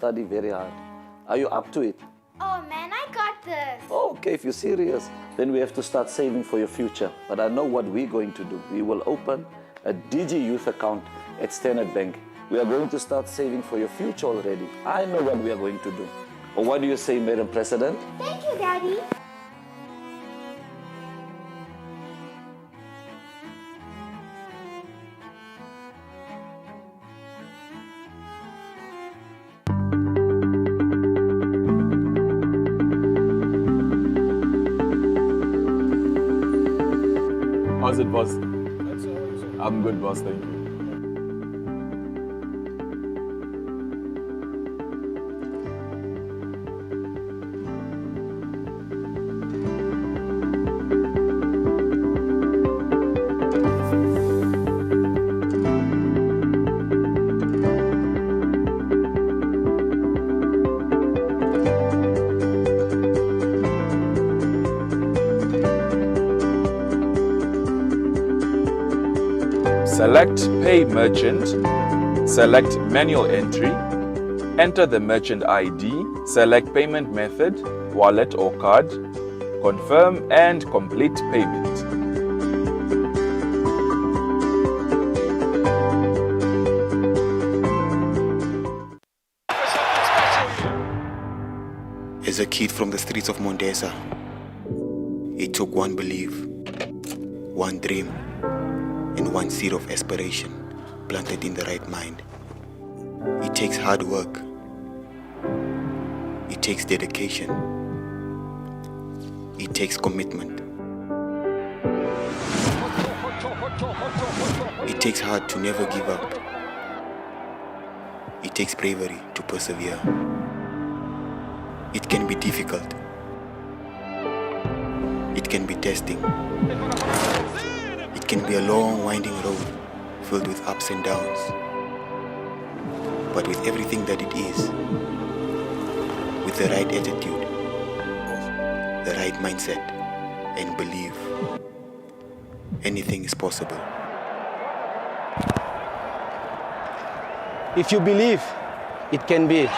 study very hard. Are you up to it? Oh man, I got this. Oh, okay, if you're serious, then we have to start saving for your future. But I know what we're going to do. We will open a DG Youth account at Standard Bank. We are going to start saving for your future already. I know what we are going to do. Or what do you say, Madam President? Thank you, Daddy. How's it, boss? I'm good, boss, thank you. Select Pay Merchant, select Manual Entry, enter the merchant ID, select Payment Method, wallet or card, confirm and complete payment. As a kid from the streets of Mondesa, it took one belief, one dream, and one seed of aspiration planted in the right mind. It takes hard work. It takes dedication. It takes commitment. It takes heart to never give up. It takes bravery to persevere. It can be difficult. It can be testing. It can be a long, winding road filled with ups and downs. But with everything that it is, with the right attitude, the right mindset, and belief, anything is possible. If you believe, it can be.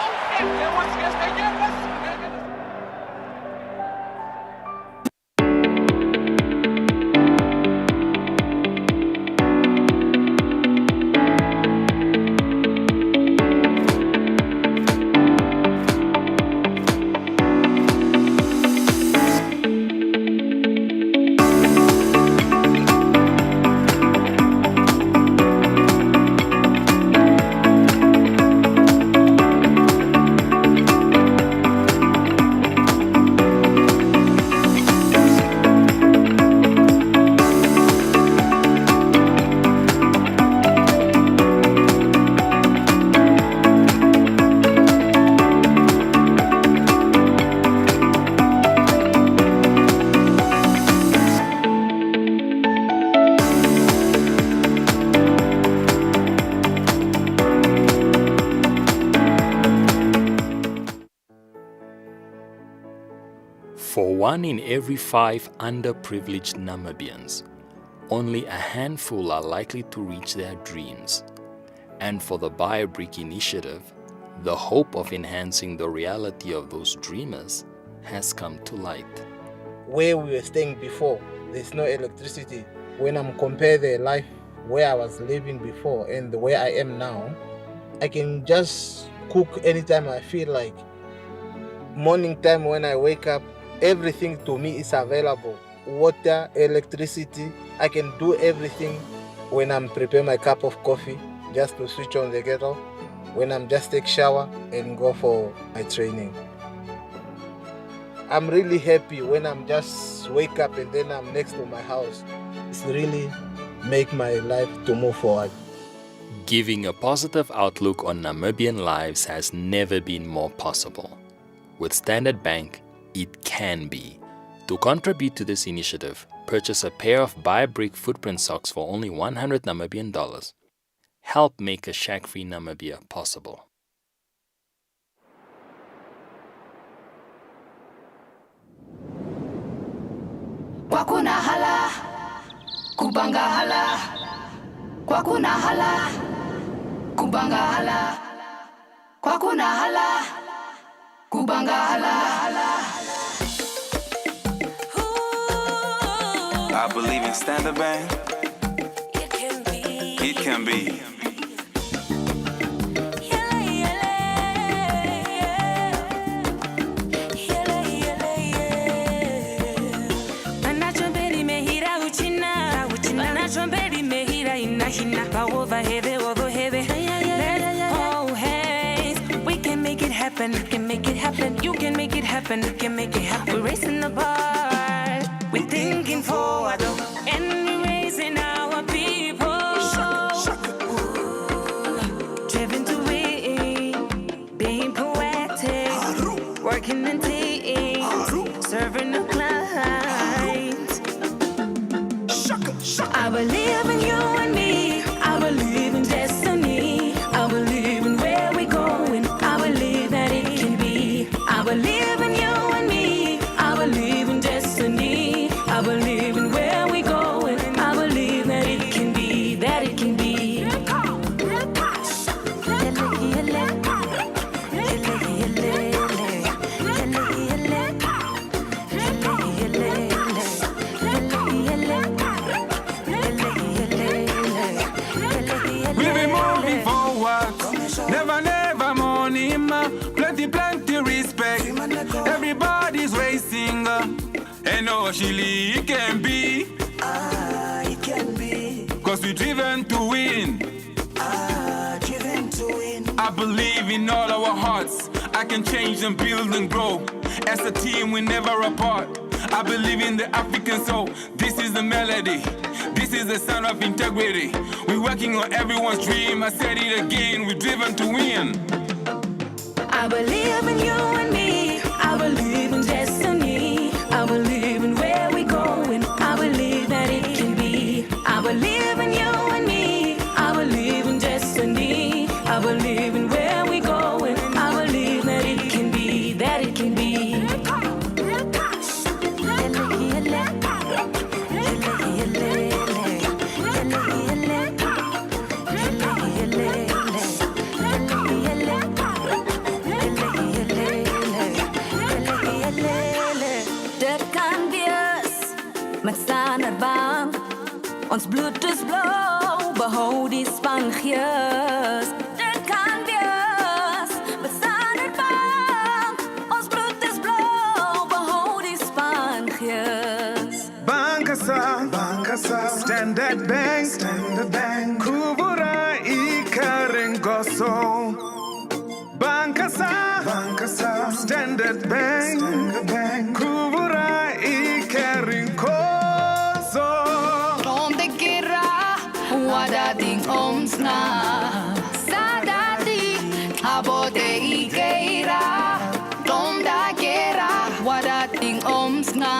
For 1 in every 5 underprivileged Namibians, only a handful are likely to reach their dreams. And for the Buy a Brick initiative, the hope of enhancing the reality of those dreamers has come to light. Where we were staying before, there's no electricity. When I'm comparing the life where I was living before and where I am now, I can just cook anytime I feel like. Morning time when I wake up, everything to me is available. Water, electricity, I can do everything when I'm preparing my cup of coffee, just to switch on the kettle, when I'm just take shower and go for my training. I'm really happy when I'm just wake up and then I'm next to my house. It's really make my life to move forward. Giving a positive outlook on Namibian lives has never been more possible. With Standard Bank, it can be. To contribute to this initiative, purchase a pair of Buy a Brick footprint socks for only 100 Namibian dollars. Help make a shack-free Namibia possible. Kwakuna hala, kubanga hala. Kwakuna hala, kubanga hala. Kwakuna hala, kubanga hala. I believe in Standard Bank. It can be. We can make it happen, you can make it happen, you can make it happen, you can make it happen. We're racing the bar, we're thinking forward, and we're raising our people. Driven to win, being poetic, working in teams, serving the clients. I believe in you and me. I believe in destiny. I believe in where we're going. I believe that it can be. I believe in you and me. I believe in destiny. I believe in where we're going. I believe that it can be. That it can be. Never money, ma. Plenty respect. Everybody's racing. And oh, Chile, it can be. It can be. Cause we're driven to win. Driven to win. I believe in all our hearts. I can change and build and grow. As a team, we're never apart. I believe in the African soul. This is the melody. This is the sound of integrity. We're working on everyone's dream. I said it again, we're driven to win. I believe in you and me. I believe in destiny. I believe in where we're going. I believe that it can be. I believe in you and me. I believe in destiny. I believe in where we're going. I believe that it can be. That it can be. Met Standard Bank, ons bloed is blauw, behoud die Spanjaars. Dit kan wees, met Standard Bank, ons bloed is blauw, behoud die Spanjaars. Bankasa, Standard Bank, Kubura ikarengoso. Bankasa, Standard Bank, Kubura ikarengoso. Wadating omsna Sadati Abote ikeira Tomda kera Wadating omsna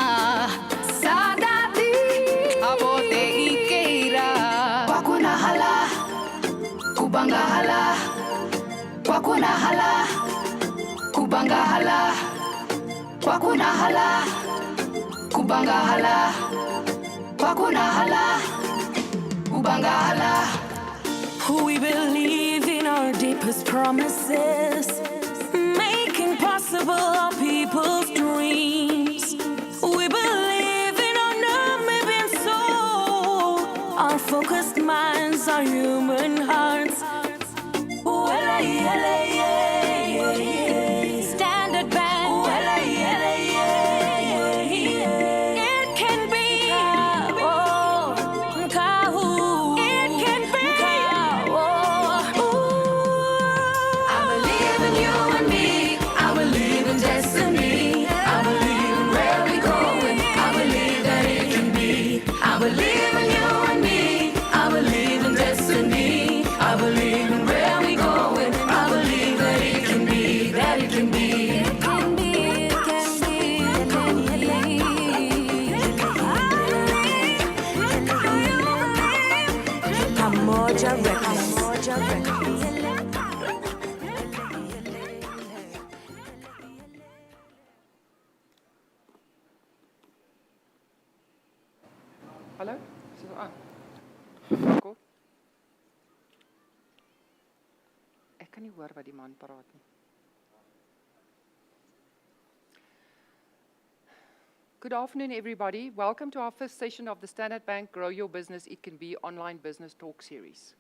Sadati Abote ikeira Kwakuna hala Kubanga hala Kwakuna hala Kubanga hala Kwakuna hala Kubanga hala Kwakuna hala We believe in our deepest promises, making possible our people's dreams. We believe in our Namibian soul, our focused minds, our human hearts. Standard Bank. It can be. Hallo, is het aan? Marco? Ik kan nie hoor wat die man praat nie. Good afternoon, everybody. Welcome to our first session of the Standard Bank Grow Your Business It Can Be online business talk series.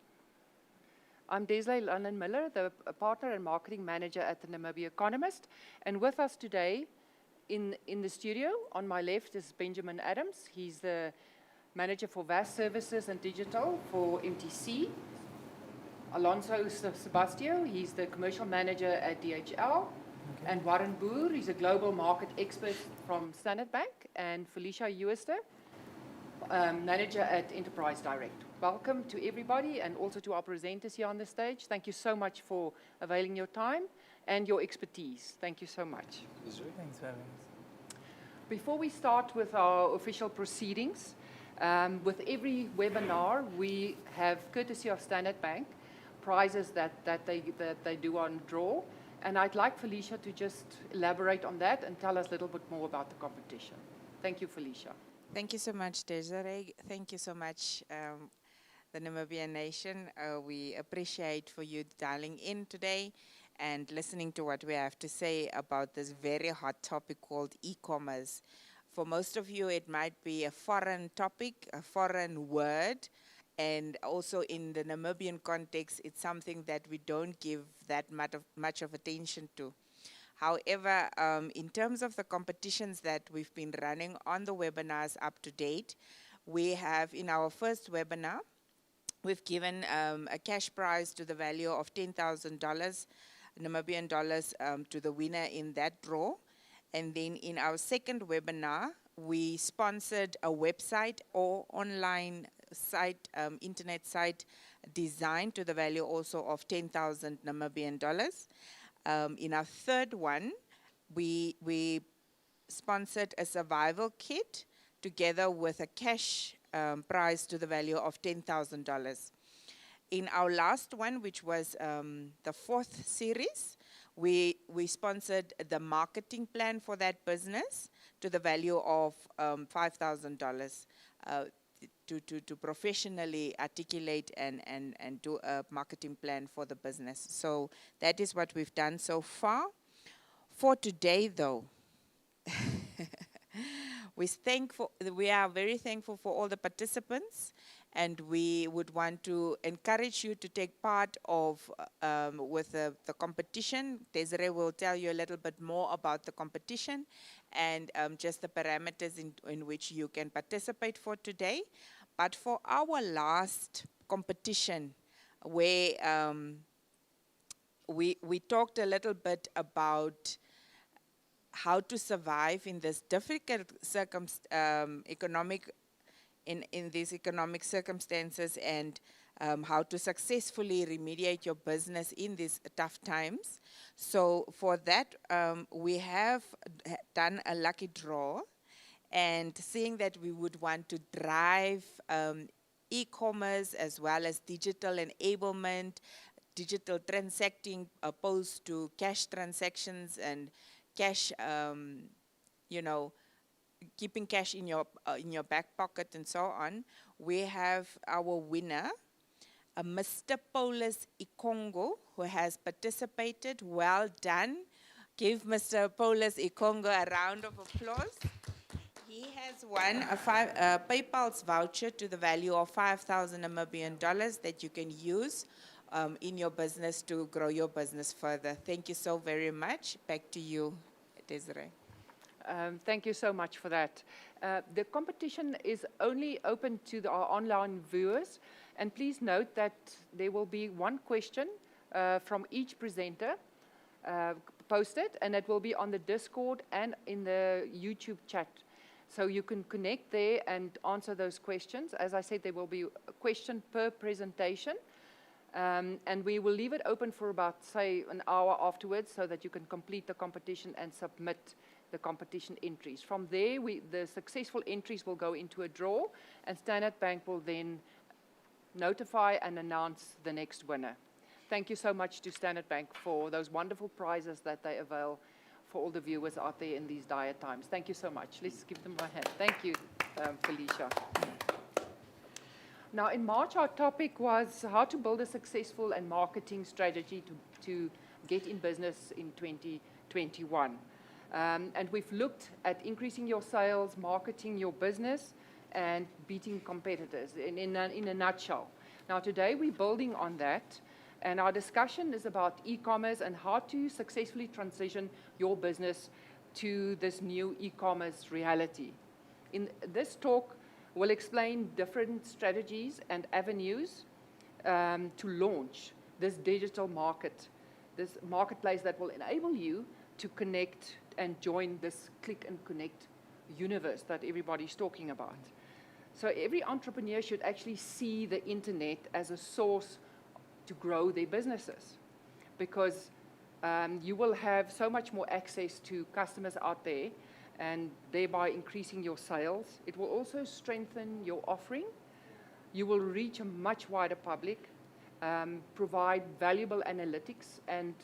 I'm Desley London Miller, the partner and marketing manager at the Namibia Economist. And with us today in the studio, on my left is Benjamin Adams. He's the manager for VAS Services and Digital for MTC. Alonso Sebastio, he's the commercial manager at DHL. Okay. And Warren Boer, he's a global market expert from Standard Bank. And Felicia Uester, manager at Enterprise Direct. Welcome to everybody and also to our presenters here on the stage. Thank you so much for availing your time and your expertise. Thank you so much. Thanks for having us. Before we start with our official proceedings, with every webinar, we have, courtesy of Standard Bank, prizes that they do on draw. And I'd like Felicia to just elaborate on that and tell us a little bit more about the competition. Thank you, Felicia. Thank you so much, Desiree. Thank you so much, the Namibian nation. We appreciate for you dialing in today and listening to what we have to say about this very hot topic called e-commerce. For most of you, it might be a foreign topic, a foreign word, and also in the Namibian context, it's something that we don't give that much of attention to. However, in terms of the competitions that we've been running on the webinars up to date, we have in our first webinar, we've given a cash prize to the value of $10,000 Namibian dollars to the winner in that draw. And then in our second webinar, we sponsored a website or online site, internet site design to the value also of 10,000 Namibian dollars. In our third one, we sponsored a survival kit together with a cash prize to the value of $10,000. In our last one, which was the fourth series, we sponsored the marketing plan for that business to the value of $5,000 to professionally articulate and do a marketing plan for the business. So that is what we've done so far. For today, though, we are very thankful for all the participants, and we would want to encourage you to take part of with the competition. Desiree will tell you a little bit more about the competition and just the parameters in which you can participate for today. But for our last competition, where we talked a little bit about how to survive in this difficult in these economic circumstances, and how to successfully remediate your business in these tough times. So for that, we have done a lucky draw, and seeing that we would want to drive e-commerce as well as digital enablement, digital transacting opposed to cash transactions and cash, keeping cash in your back pocket and so on, we have our winner, Mr. Paulus Ikongo, who has participated. Well done. Give Mr. Paulus Ikongo a round of applause. He has won a PayPal's voucher to the value of 5,000 Namibian dollars that you can use in your business to grow your business further. Thank you so very much. Back to you, Desiree. Thank you so much for that. The competition is only open to our online viewers, and please note that there will be one question from each presenter posted, and it will be on the Discord and in the YouTube chat. So you can connect there and answer those questions. As I said, there will be a question per presentation, and we will leave it open for about, say, an hour afterwards so that you can complete the competition and submit the competition entries. From there, the successful entries will go into a draw, and Standard Bank will then notify and announce the next winner. Thank you so much to Standard Bank for those wonderful prizes that they avail for all the viewers out there in these dire times. Thank you so much. Let's give them a hand. Thank you, Felicia. Now, in March, our topic was how to build a successful and marketing strategy to get in business in 2021. And we've looked at increasing your sales, marketing your business, and beating competitors in a nutshell. Now today we're building on that, and our discussion is about e-commerce and how to successfully transition your business to this new e-commerce reality. In this talk, we'll explain different strategies and avenues to launch this digital market, this marketplace that will enable you to connect and join this click and connect universe that everybody's talking about. So every entrepreneur should actually see the internet as a source to grow their businesses, because you will have so much more access to customers out there, and thereby increasing your sales. It will also strengthen your offering. You will reach a much wider public, provide valuable analytics and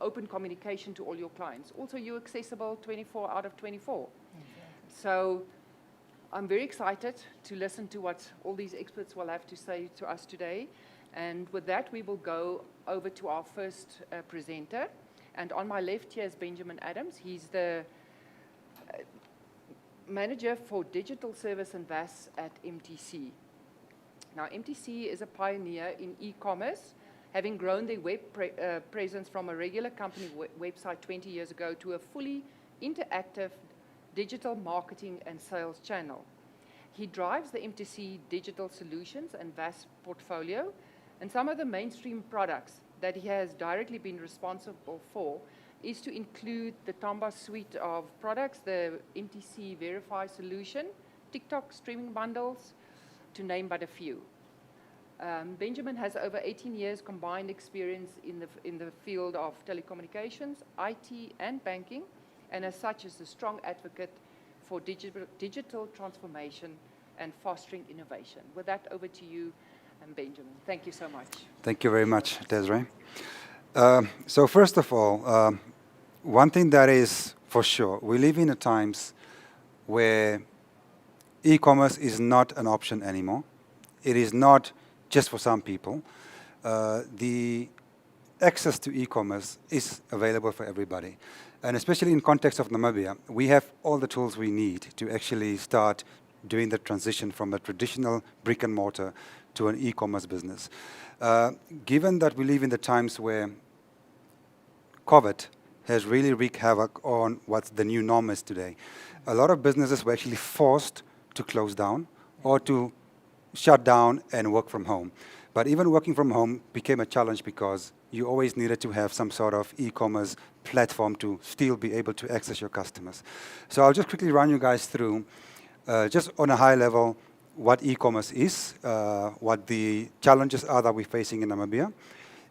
open communication to all your clients. Also, you're accessible 24 out of 24. So I'm very excited to listen to what all these experts will have to say to us today. And with that, we will go over to our first presenter. And on my left here is Benjamin Adams. He's the manager for digital service and VAS at MTC. Now, MTC is a pioneer in e-commerce, having grown their web presence from a regular company website 20 years ago to a fully interactive digital marketing and sales channel. He drives the MTC digital solutions and VAS portfolio, and some of the mainstream products that he has directly been responsible for is to include the Tomba suite of products, the MTC Verify solution, TikTok streaming bundles, to name but a few. Benjamin has over 18 years combined experience in the field of telecommunications, IT, and banking, and as such is a strong advocate for digital transformation and fostering innovation. With that, over to you, Benjamin. Thank you so much. Thank you very much, Desiree. So first of all, one thing that is for sure, we live in times where e-commerce is not an option anymore. It is not just for some people. The access to e-commerce is available for everybody. And especially in context of Namibia, we have all the tools we need to actually start doing the transition from a traditional brick and mortar to an e-commerce business. Given that we live in the times where COVID has really wreaked havoc on what the new norm is today, a lot of businesses were actually forced to close down or to shut down and work from home. But even working from home became a challenge because you always needed to have some sort of e-commerce platform to still be able to access your customers. So I'll just quickly run you guys through, just on a high level, what e-commerce is, what the challenges are that we're facing in Namibia,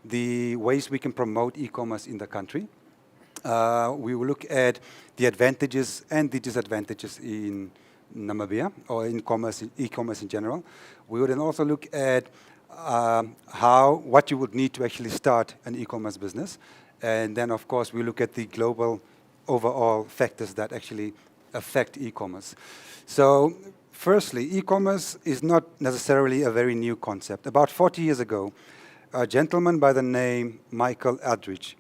the ways we can promote e-commerce in the country. We will look at the advantages and the disadvantages in Namibia, or in e-commerce in general. We would then also look at what you would need to actually start an e-commerce business. And then, of course, we look at the global overall factors that actually affect e-commerce. So, firstly, e-commerce is not necessarily a very new concept. About 40 years ago, a gentleman by the name Michael Aldrich,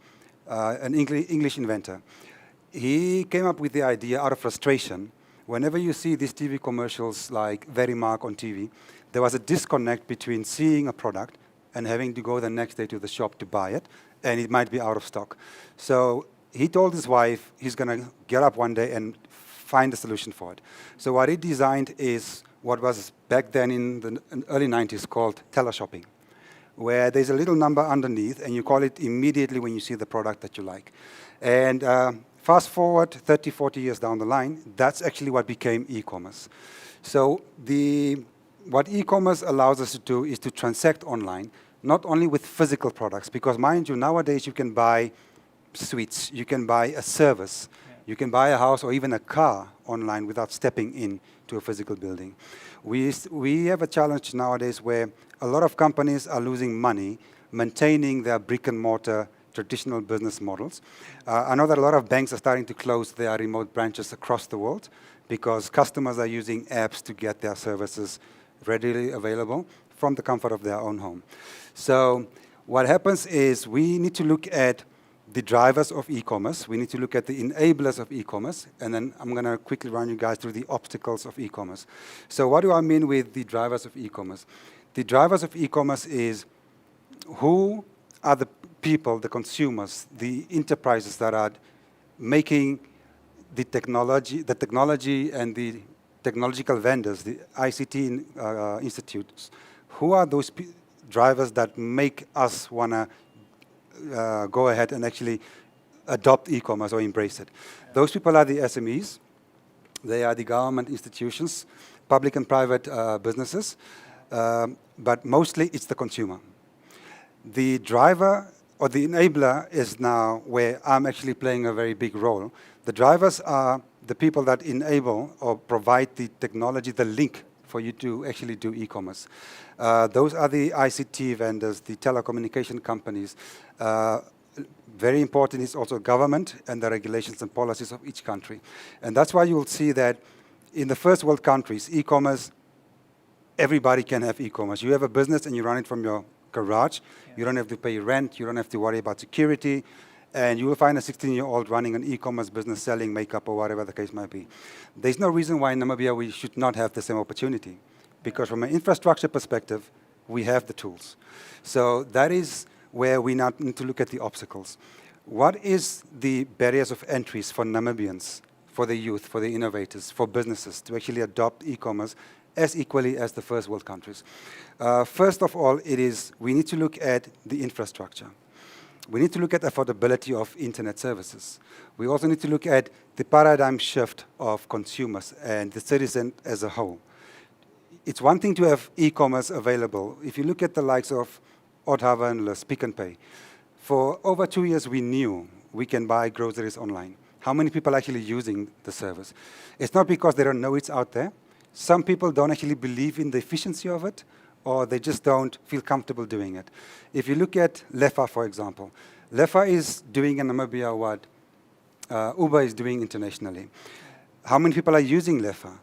an English inventor, he came up with the idea out of frustration. Whenever you see these TV commercials like Verimark on TV, there was a disconnect between seeing a product and having to go the next day to the shop to buy it, and it might be out of stock. So he told his wife he's going to get up one day and find a solution for it. So what he designed is what was back then in the early 90s called teleshopping, where there's a little number underneath and you call it immediately when you see the product that you like. And fast forward 30, 40 years down the line, that's actually what became e-commerce. So what e-commerce allows us to do is to transact online, not only with physical products, because mind you, nowadays you can buy suites, you can buy a service, you can buy a house or even a car online without stepping in to a physical building. We have a challenge nowadays where a lot of companies are losing money maintaining their brick and mortar traditional business models. I know that a lot of banks are starting to close their remote branches across the world because customers are using apps to get their services readily available from the comfort of their own home. So What happens is we need to look at the drivers of e-commerce. We need to look at the enablers of e-commerce. And then I'm going to quickly run you guys through the obstacles of e-commerce. So what do I mean with the drivers of e-commerce? The drivers of e-commerce is who are the people, the consumers, the enterprises that are making the technology and the technological vendors, the ICT institutes. Who are those drivers that make us want to go ahead and actually adopt e-commerce or embrace it? Those people are the SMEs. They are the government institutions, public and private businesses, but mostly it's the consumer. The driver or the enabler is now where I'm actually playing a very big role. The drivers are the people that enable or provide the technology, the link for you to actually do e-commerce. Those are the ICT vendors, the telecommunication companies. Very important is also government and the regulations and policies of each country. And that's why you will see that in the first world countries, e-commerce, everybody can have e-commerce. You have a business and you run it from your garage. You don't have to pay rent. You don't have to worry about security. And you will find a 16-year-old running an e-commerce business selling makeup or whatever the case might be. There's no reason why in Namibia we should not have the same opportunity. Because from an infrastructure perspective, we have the tools. So that is where we now need to look at the obstacles. What is the barriers of entries for Namibians, for the youth, for the innovators, for businesses to actually adopt e-commerce as equally as the first world countries? First of all, we need to look at the infrastructure. We need to look at affordability of internet services. We also need to look at the paradigm shift of consumers and the citizen as a whole. It's one thing to have e-commerce available. If you look at the likes of Oudhaven, Pick n Pay, for over 2 years we knew we can buy groceries online. How many people are actually using the service? It's not because they don't know it's out there. Some people don't actually believe in the efficiency of it, or they just don't feel comfortable doing it. If you look at Lefa, for example, Lefa is doing in Namibia what Uber is doing internationally. How many people are using Lefa?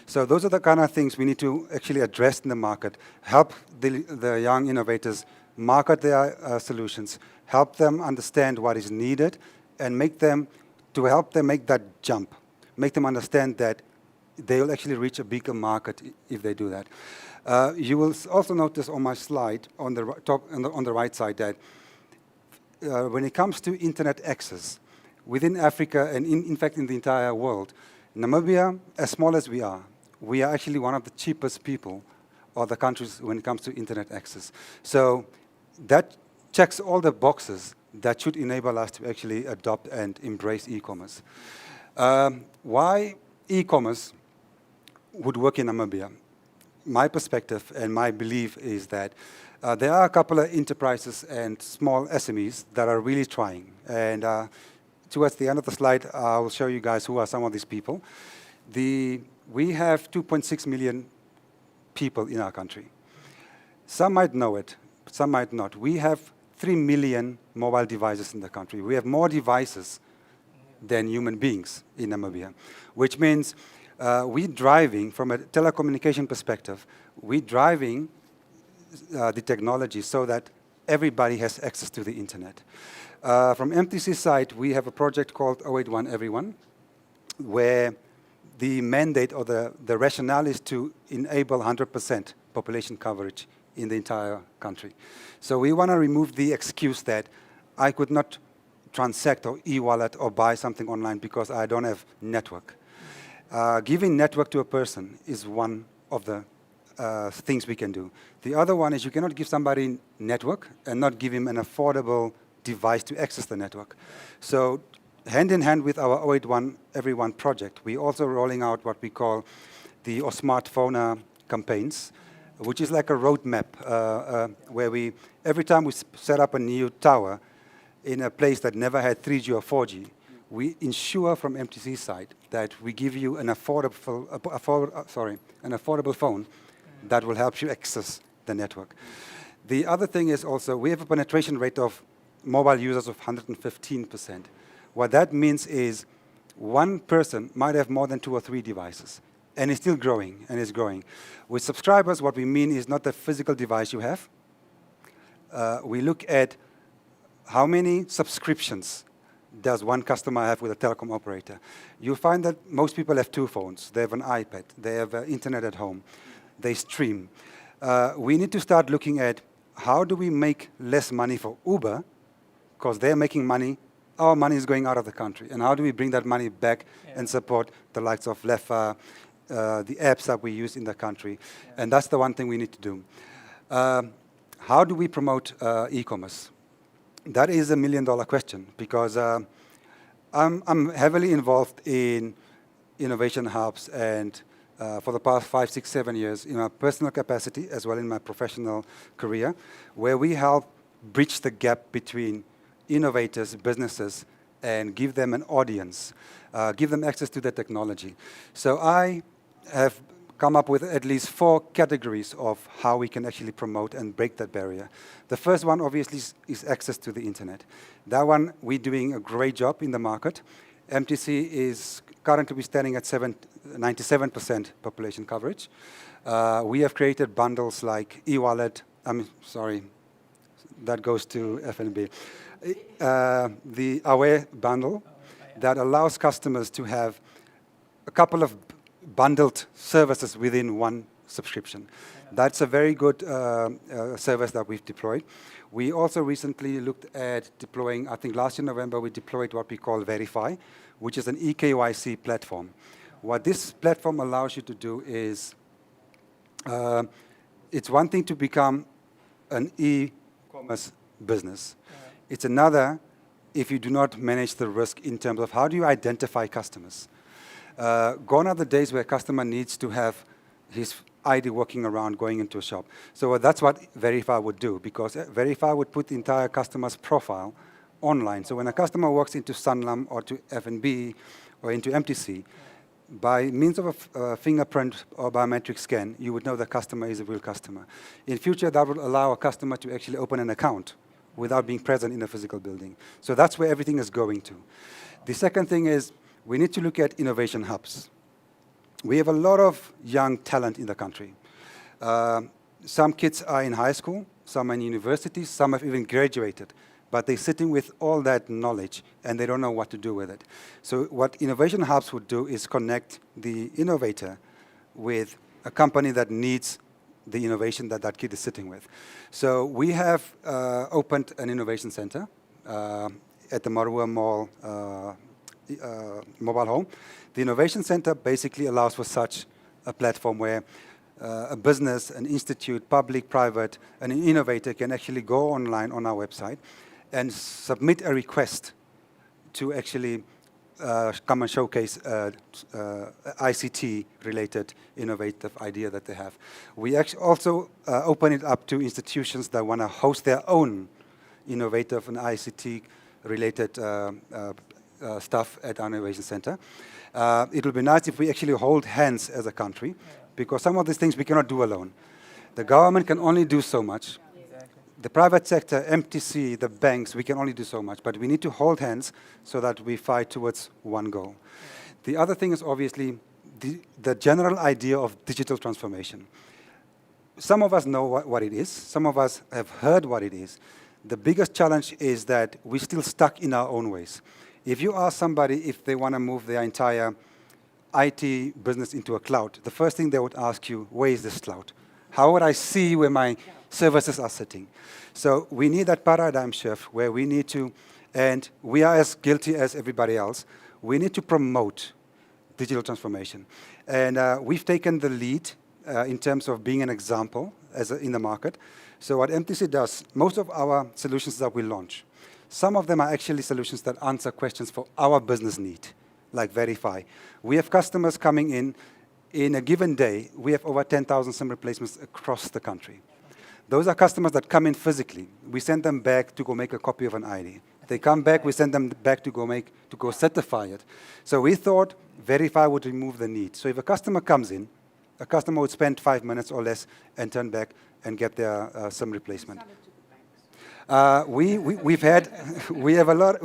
So those are the kind of things we need to actually address in the market, help the young innovators market their solutions, help them understand what is needed, and help them make that jump, make them understand that they will actually reach a bigger market if they do that. You will also notice on my slide on the on the right side that when it comes to internet access within Africa and in fact in the entire world, Namibia, as small as we are actually one of the cheapest people or the countries when it comes to internet access. So that checks all the boxes that should enable us to actually adopt and embrace e-commerce. Why e-commerce would work in Namibia? My perspective and my belief is that there are a couple of enterprises and small SMEs that are really trying. And towards the end of the slide, I will show you guys who are some of these people. We have 2.6 million people in our country. Some might know it, some might not. We have 3 million mobile devices in the country. We have more devices than human beings in Namibia, which means we're driving, from a telecommunication perspective, we're driving the technology so that everybody has access to the internet. From MTC side, we have a project called 081 Everyone, where the mandate or the rationale is to enable 100% population coverage in the entire country. So we want to remove the excuse that I could not transact or e-wallet or buy something online because I don't have network. Giving network to a person is one of the things we can do. The other one is you cannot give somebody network and not give him an affordable device to access the network. So hand in hand with our 081 Everyone project, we're also rolling out what we call the smartphone campaigns, which is like a roadmap where every time we set up a new tower in a place that never had 3G or 4G, we ensure from MTC side that we give you an affordable phone that will help you access the network. The other thing is also we have a penetration rate of mobile users of 115%. What that means is one person might have more than 2 or 3 devices, and it's still growing, and it's growing. With subscribers, what we mean is not the physical device you have, we look at how many subscriptions does one customer have with a telecom operator. You find that most people have 2 phones. They have an iPad. They have internet at home. They stream. We need to start looking at how do we make less money for Uber, because they're making money. Our money is going out of the country. And how do we bring that money back and support the likes of Lefa, the apps that we use in the country? And that's the one thing we need to do. How do we promote e-commerce? That is a $1 million question, because I'm heavily involved in innovation hubs, and for the past 5, 6, 7 years in my personal capacity as well in my professional career, where we help bridge the gap between innovators, businesses, and give them an audience, give them access to the technology. So I have come up with at least 4 categories of how we can actually promote and break that barrier. The first one, obviously, is access to the internet. That one, we're doing a great job in the market. MTC is currently standing at 97% population coverage. We have created bundles like e-wallet, that goes to FNB. The Aware bundle that allows customers to have a couple of bundled services within one subscription. That's a very good service that we've deployed. We also recently looked at deploying, I think last year November, we deployed what we call Verify, which is an eKYC platform. What this platform allows you to do is, it's one thing to become an e-commerce business. It's another if you do not manage the risk in terms of how do you identify customers. Gone are the days where a customer needs to have his ID walking around going into a shop. So that's what Verify would do, because Verify would put the entire customer's profile online. So when a customer walks into Sanlam or to FNB or into MTC, by means of a fingerprint or biometric scan, you would know the customer is a real customer. In future, that would allow a customer to actually open an account without being present in a physical building. So that's where everything is going to. The second thing is, we need to look at innovation hubs. We have a lot of young talent in the country. Some kids are in high school, some are in universities, some have even graduated, but they're sitting with all that knowledge and they don't know what to do with it. So what innovation hubs would do is connect the innovator with a company that needs the innovation that that kid is sitting with. So we have opened an innovation center at the Marua Mall mobile home. The innovation center basically allows for such a platform where a business, an institute, public, private, and an innovator can actually go online on our website and submit a request to actually come and showcase ICT-related innovative idea that they have. We actually also open it up to institutions that want to host their own innovative and ICT-related stuff at our innovation center. It will be nice if we actually hold hands as a country, because some of these things we cannot do alone. The government can only do so much. The private sector, MTC, the banks, we can only do so much, but we need to hold hands so that we fight towards one goal. The other thing is obviously the general idea of digital transformation. Some of us know what it is. Some of us have heard what it is. The biggest challenge is that we're still stuck in our own ways. If you ask somebody if they want to move their entire IT business into a cloud, the first thing they would ask you, where is this cloud? How would I see where my services are sitting? So we need that paradigm shift where we need to, and we are as guilty as everybody else, we need to promote digital transformation. And we've taken the lead in terms of being an example in the market. So what MTC does, most of our solutions that we launch, some of them are actually solutions that answer questions for our business need, like Verify. We have customers coming in a given day, we have over 10,000 SIM replacements across the country. Those are customers that come in physically. We send them back to go make a copy of an ID. They come back, we send them back to go certify it. So we thought Verify would remove the need. So if a customer comes in, a customer would spend 5 minutes or less and turn back and get their SIM replacement. We have a lot.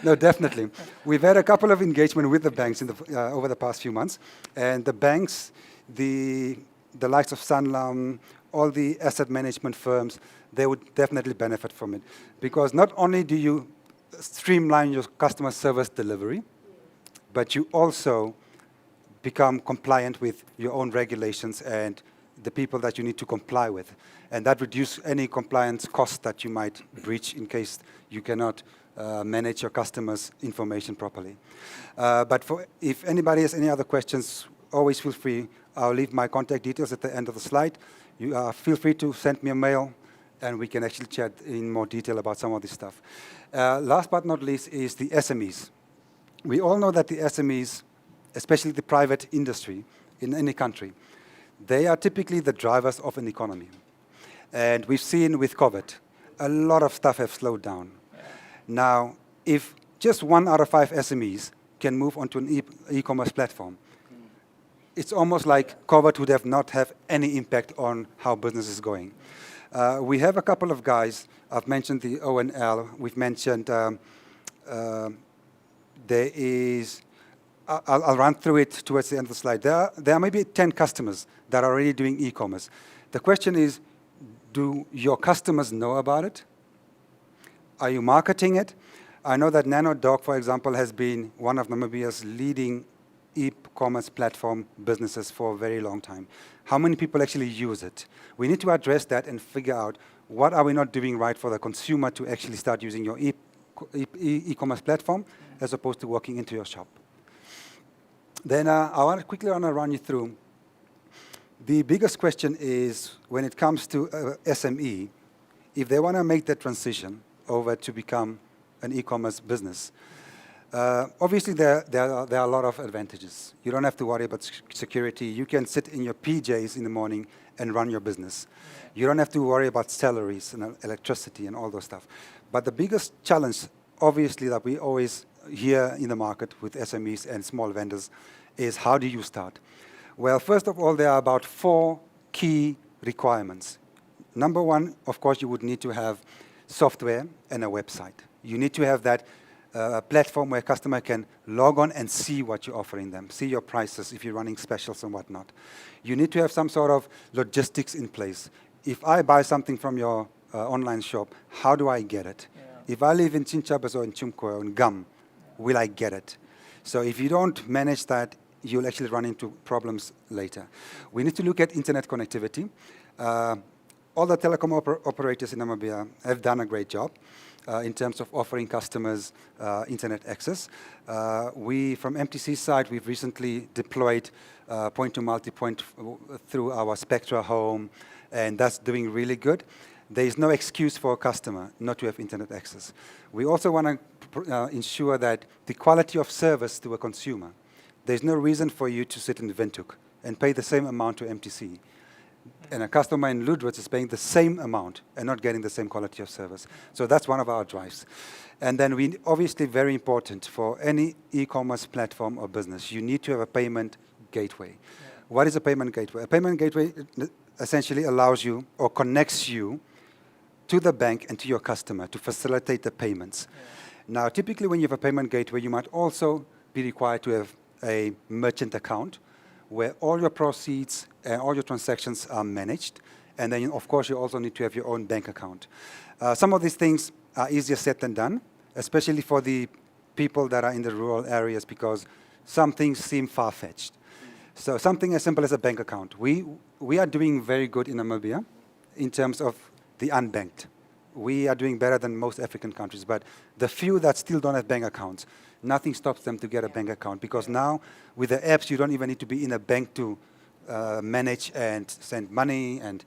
No, definitely. We've had a couple of engagement with the banks over the past few months, and the banks, the likes of Sanlam all the asset management firms, they would definitely benefit from it. Because not only do you streamline your customer service delivery, but you also become compliant with your own regulations and the people that you need to comply with. And that reduces any compliance costs that you might breach in case you cannot manage your customers' information properly. But if anybody has any other questions, always feel free. I'll leave my contact details at the end of the slide. You feel free to send me a mail, and we can actually chat in more detail about some of this stuff. Last but not least is the SMEs. We all know that the SMEs, especially the private industry in any country, they are typically the drivers of an economy. And we've seen with COVID, a lot of stuff have slowed down. Now, if just 1 out of 5 SMEs can move onto an e-commerce platform, it's almost like COVID would have not have any impact on how business is going. We have a couple of guys. I've mentioned the O&L. We've mentioned there is, I'll run through it towards the end of the slide. There are maybe 10 customers that are already doing e-commerce. The question is, do your customers know about it? Are you marketing it? I know that NanoDoc, for example, has been one of Namibia's leading e-commerce platform businesses for a very long time. How many people actually use it? We need to address that and figure out what are we not doing right for the consumer to actually start using your e-commerce platform as opposed to walking into your shop. Then I want to quickly run you through. The biggest question is when it comes to SME, if they want to make that transition over to become an e-commerce business, obviously there are a lot of advantages. You don't have to worry about security. You can sit in your PJs in the morning and run your business. You don't have to worry about salaries and electricity and all those stuff. But the biggest challenge, obviously, that we always hear in the market with SMEs and small vendors is how do you start? Well, first of all, there are about 4 key requirements. Number one, of course, you would need to have software and a website. You need to have that platform where a customer can log on and see what you're offering them, see your prices if you're running specials and whatnot. You need to have some sort of logistics in place. If I buy something from your online shop, how do I get it? Yeah. If I live in Chintabas or in Chumko or in Gum, will I get it? So if you don't manage that, you'll actually run into problems later. We need to look at internet connectivity. All the telecom operators in Namibia have done a great job in terms of offering customers internet access. We, from MTC's side, we've recently deployed point-to-multipoint through our Spectra home, and that's doing really good. There is no excuse for a customer not to have internet access. We also want to ensure that the quality of service to a consumer, there's no reason for you to sit in Windhoek and pay the same amount to MTC. And a customer in Ludwig is paying the same amount and not getting the same quality of service. So that's one of our drives. And then we obviously very important for any e-commerce platform or business, you need to have a payment gateway. Yeah. What is a payment gateway? A payment gateway essentially allows you or connects you to the bank and to your customer to facilitate the payments. Yeah. Now, typically when you have a payment gateway, you might also be required to have a merchant account where all your proceeds and all your transactions are managed. And then, of course, you also need to have your own bank account. Some of these things are easier said than done, especially for the people that are in the rural areas, because some things seem far-fetched. So something as simple as a bank account. We are doing very good in Namibia in terms of the unbanked. We are doing better than most African countries, but the few that still don't have bank accounts, nothing stops them to get a bank account, because now with the apps, you don't even need to be in a bank to manage and send money and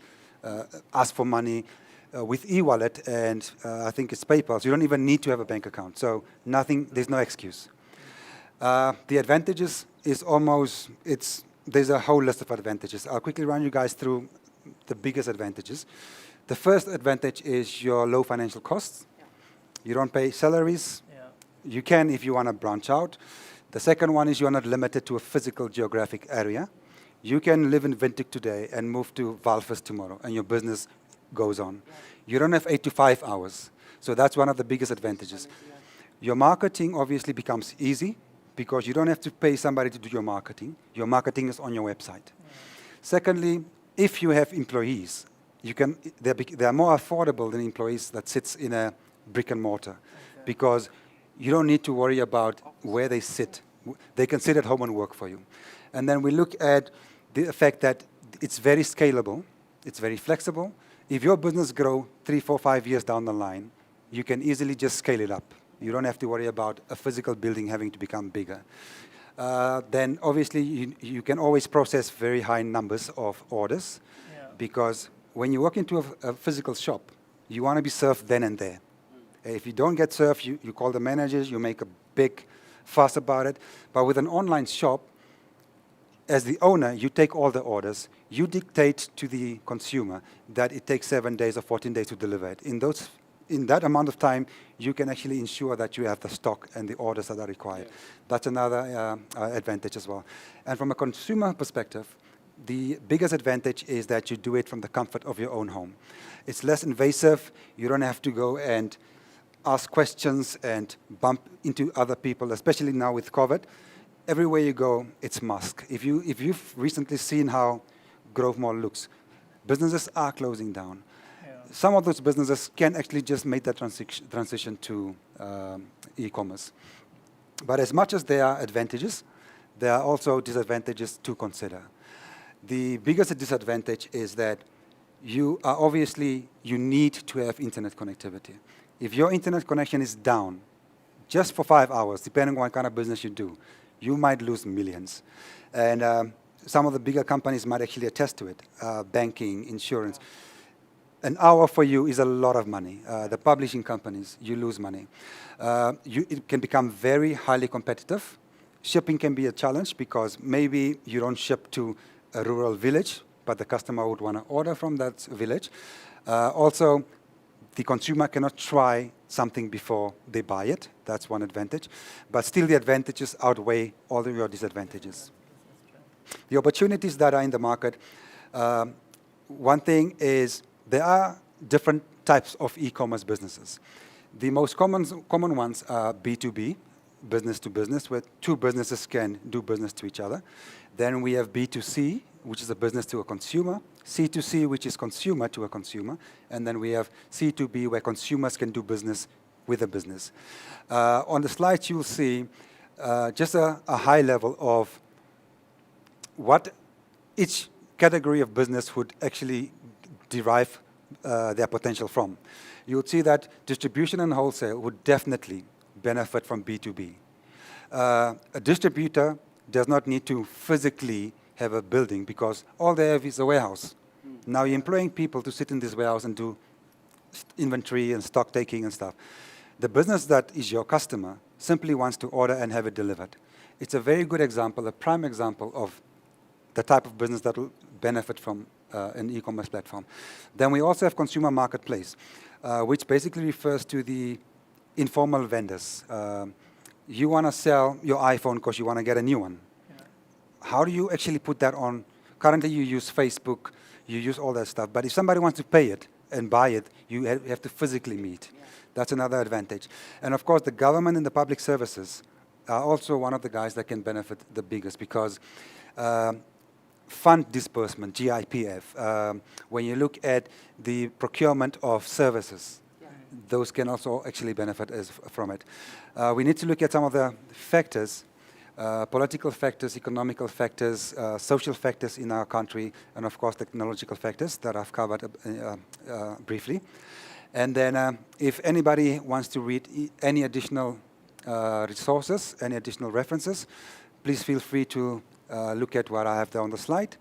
ask for money. With e-wallet and I think it's PayPal, so you don't even need to have a bank account. So there's no excuse. The advantages is there's a whole list of advantages. I'll quickly run you guys through the biggest advantages. The first advantage is your low financial costs. Yeah. You don't pay salaries. Yeah. You can if you want to branch out. The second one is you are not limited to a physical geographic area. You can live in Windhoek today and move to Walvis tomorrow, and your business goes on. Yeah. You don't have 8 to 5 hours. So that's one of the biggest advantages. Yeah. Your marketing obviously becomes easy because you don't have to pay somebody to do your marketing. Your marketing is on your website. Yeah. Secondly, if you have employees, they're more affordable than employees that sits in a brick and mortar, because you don't need to worry about where they sit. They can sit at home and work for you. And then we look at the fact that it's very scalable, it's very flexible. If your business grow 3, 4, 5 years down the line, you can easily just scale it up. You don't have to worry about a physical building having to become bigger. Then obviously you can always process very high numbers of orders, because when you walk into a physical shop, you want to be served then and there. If you don't get served, you call the managers, you make a big fuss about it. But with an online shop, as the owner, you take all the orders. You dictate to the consumer that it takes 7 days or 14 days to deliver it. In that amount of time, you can actually ensure that you have the stock and the orders that are required. That's another advantage as well. And from a consumer perspective, the biggest advantage is that you do it from the comfort of your own home. It's less invasive. You don't have to go and ask questions and bump into other people, especially now with COVID. Everywhere you go, it's mask. If you've recently seen how Grove Mall looks, businesses are closing down. Some of those businesses can actually just make that transition to e-commerce. But as much as there are advantages, there are also disadvantages to consider. The biggest disadvantage is that you need to have internet connectivity. If your internet connection is down just for 5 hours, depending on what kind of business you do, you might lose millions. And some of the bigger companies might actually attest to it, banking, insurance. An hour for you is a lot of money. The publishing companies, you lose money. It can become very highly competitive. Shipping can be a challenge because maybe you don't ship to a rural village, but the customer would want to order from that village. Also, the consumer cannot try something before they buy it. That's one advantage. But still, the advantages outweigh all of your disadvantages. The opportunities that are in the market, one thing is there are different types of e-commerce businesses. The most common ones are B2B, business to business, where two businesses can do business to each other. Then we have B2C, which is a business to a consumer, C2C, which is consumer to a consumer, and then we have C2B, where consumers can do business with a business. On the slides, you'll see just a high level of what each category of business would actually derive their potential from. You would see that distribution and wholesale would definitely benefit from B2B. A distributor does not need to physically have a building because all they have is a warehouse. Now you're employing people to sit in this warehouse and do inventory and stock taking and stuff. The business that is your customer simply wants to order and have it delivered. It's a very good example, a prime example of the type of business that will benefit from an e-commerce platform. Then we also have consumer marketplace, which basically refers to the informal vendors. You want to sell your iPhone because you want to get a new one. How do you actually put that on? Currently, you use Facebook, you use all that stuff. But if somebody wants to pay it and buy it, you have to physically meet. That's another advantage. And of course, the government and the public services are also one of the guys that can benefit the biggest because fund disbursement, GIPF, when you look at the procurement of services, those can also actually benefit from it. We need to look at some of the factors, political factors, economical factors, social factors in our country, and of course technological factors that I've covered briefly. And then if anybody wants to read any additional resources, any additional references, please feel free to look at what I have there on the slide.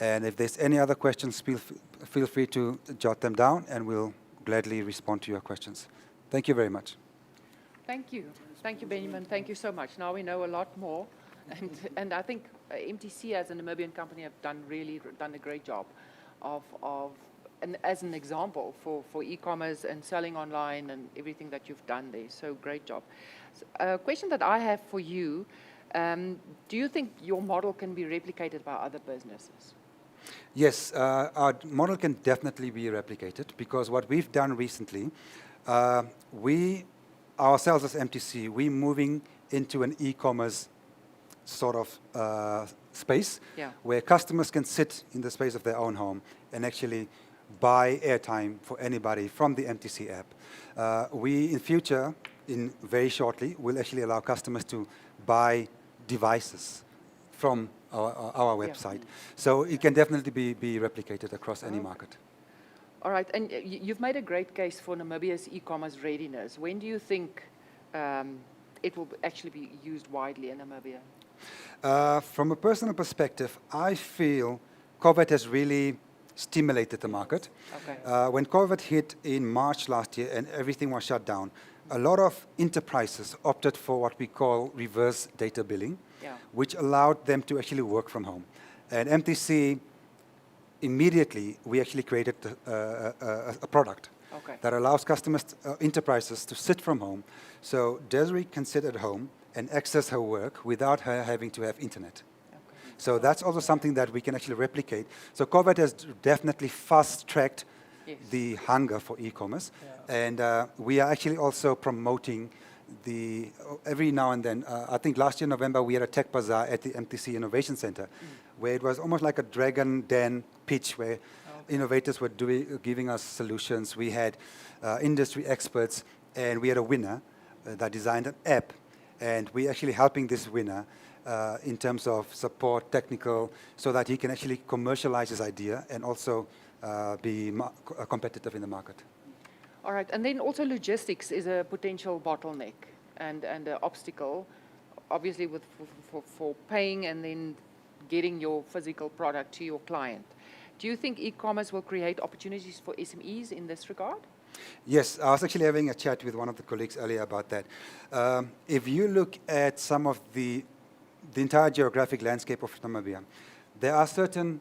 And if there's any other questions, feel free to jot them down and we'll gladly respond to your questions. Thank you very much. Thank you. Thank you, Benjamin. Thank you so much. Now we know a lot more. And I think MTC as a Namibian company have done a great job and as an example for e-commerce and selling online and everything that you've done there. So great job. So, a question that I have for you, do you think your model can be replicated by other businesses? Yes, our model can definitely be replicated because what we've done recently, we ourselves as MTC, we're moving into an e-commerce sort of space where customers can sit in the space of their own home and actually buy airtime for anybody from the MTC app. We, in future, in very shortly, will actually allow customers to buy devices from our website. So it can definitely be replicated across any market. All right, and you've made a great case for Namibia's e-commerce readiness. When do you think it will actually be used widely in Namibia? From a personal perspective, I feel COVID has really stimulated the market. Okay. When COVID hit in March last year and everything was shut down, a lot of enterprises opted for what we call reverse data billing, which allowed them to actually work from home. And MTC, immediately, we actually created a product that allows customers, enterprises to sit from home. So Desiree can sit at home and access her work without her having to have internet. So that's also something that we can actually replicate. So COVID has definitely fast-tracked the hunger for e-commerce. And we are actually also promoting every now and then, I think last year, November, we had a tech bazaar at the MTC Innovation Center, where it was almost like a dragon den pitch, where innovators were giving us solutions. We had industry experts, and we had a winner that designed an app. And we're actually helping this winner in terms of support, technical, so that he can actually commercialize his idea and also be competitive in the market. All right, and then also logistics is a potential bottleneck and an obstacle, obviously for paying and then getting your physical product to your client. Do you think e-commerce will create opportunities for SMEs in this regard? Yes, I was actually having a chat with one of the colleagues earlier about that. If you look at some of the entire geographic landscape of Namibia, there are certain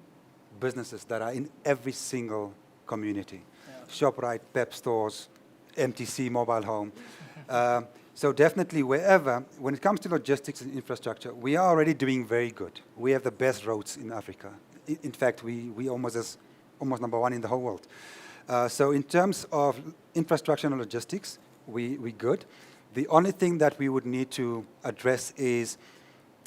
businesses that are in every single community. ShopRite, Pep stores, MTC, mobile home. So definitely wherever, when it comes to logistics and infrastructure, we are already doing very good. We have the best roads in Africa. In fact, we almost number one in the whole world. So in terms of infrastructure and logistics, we good. The only thing that we would need to address is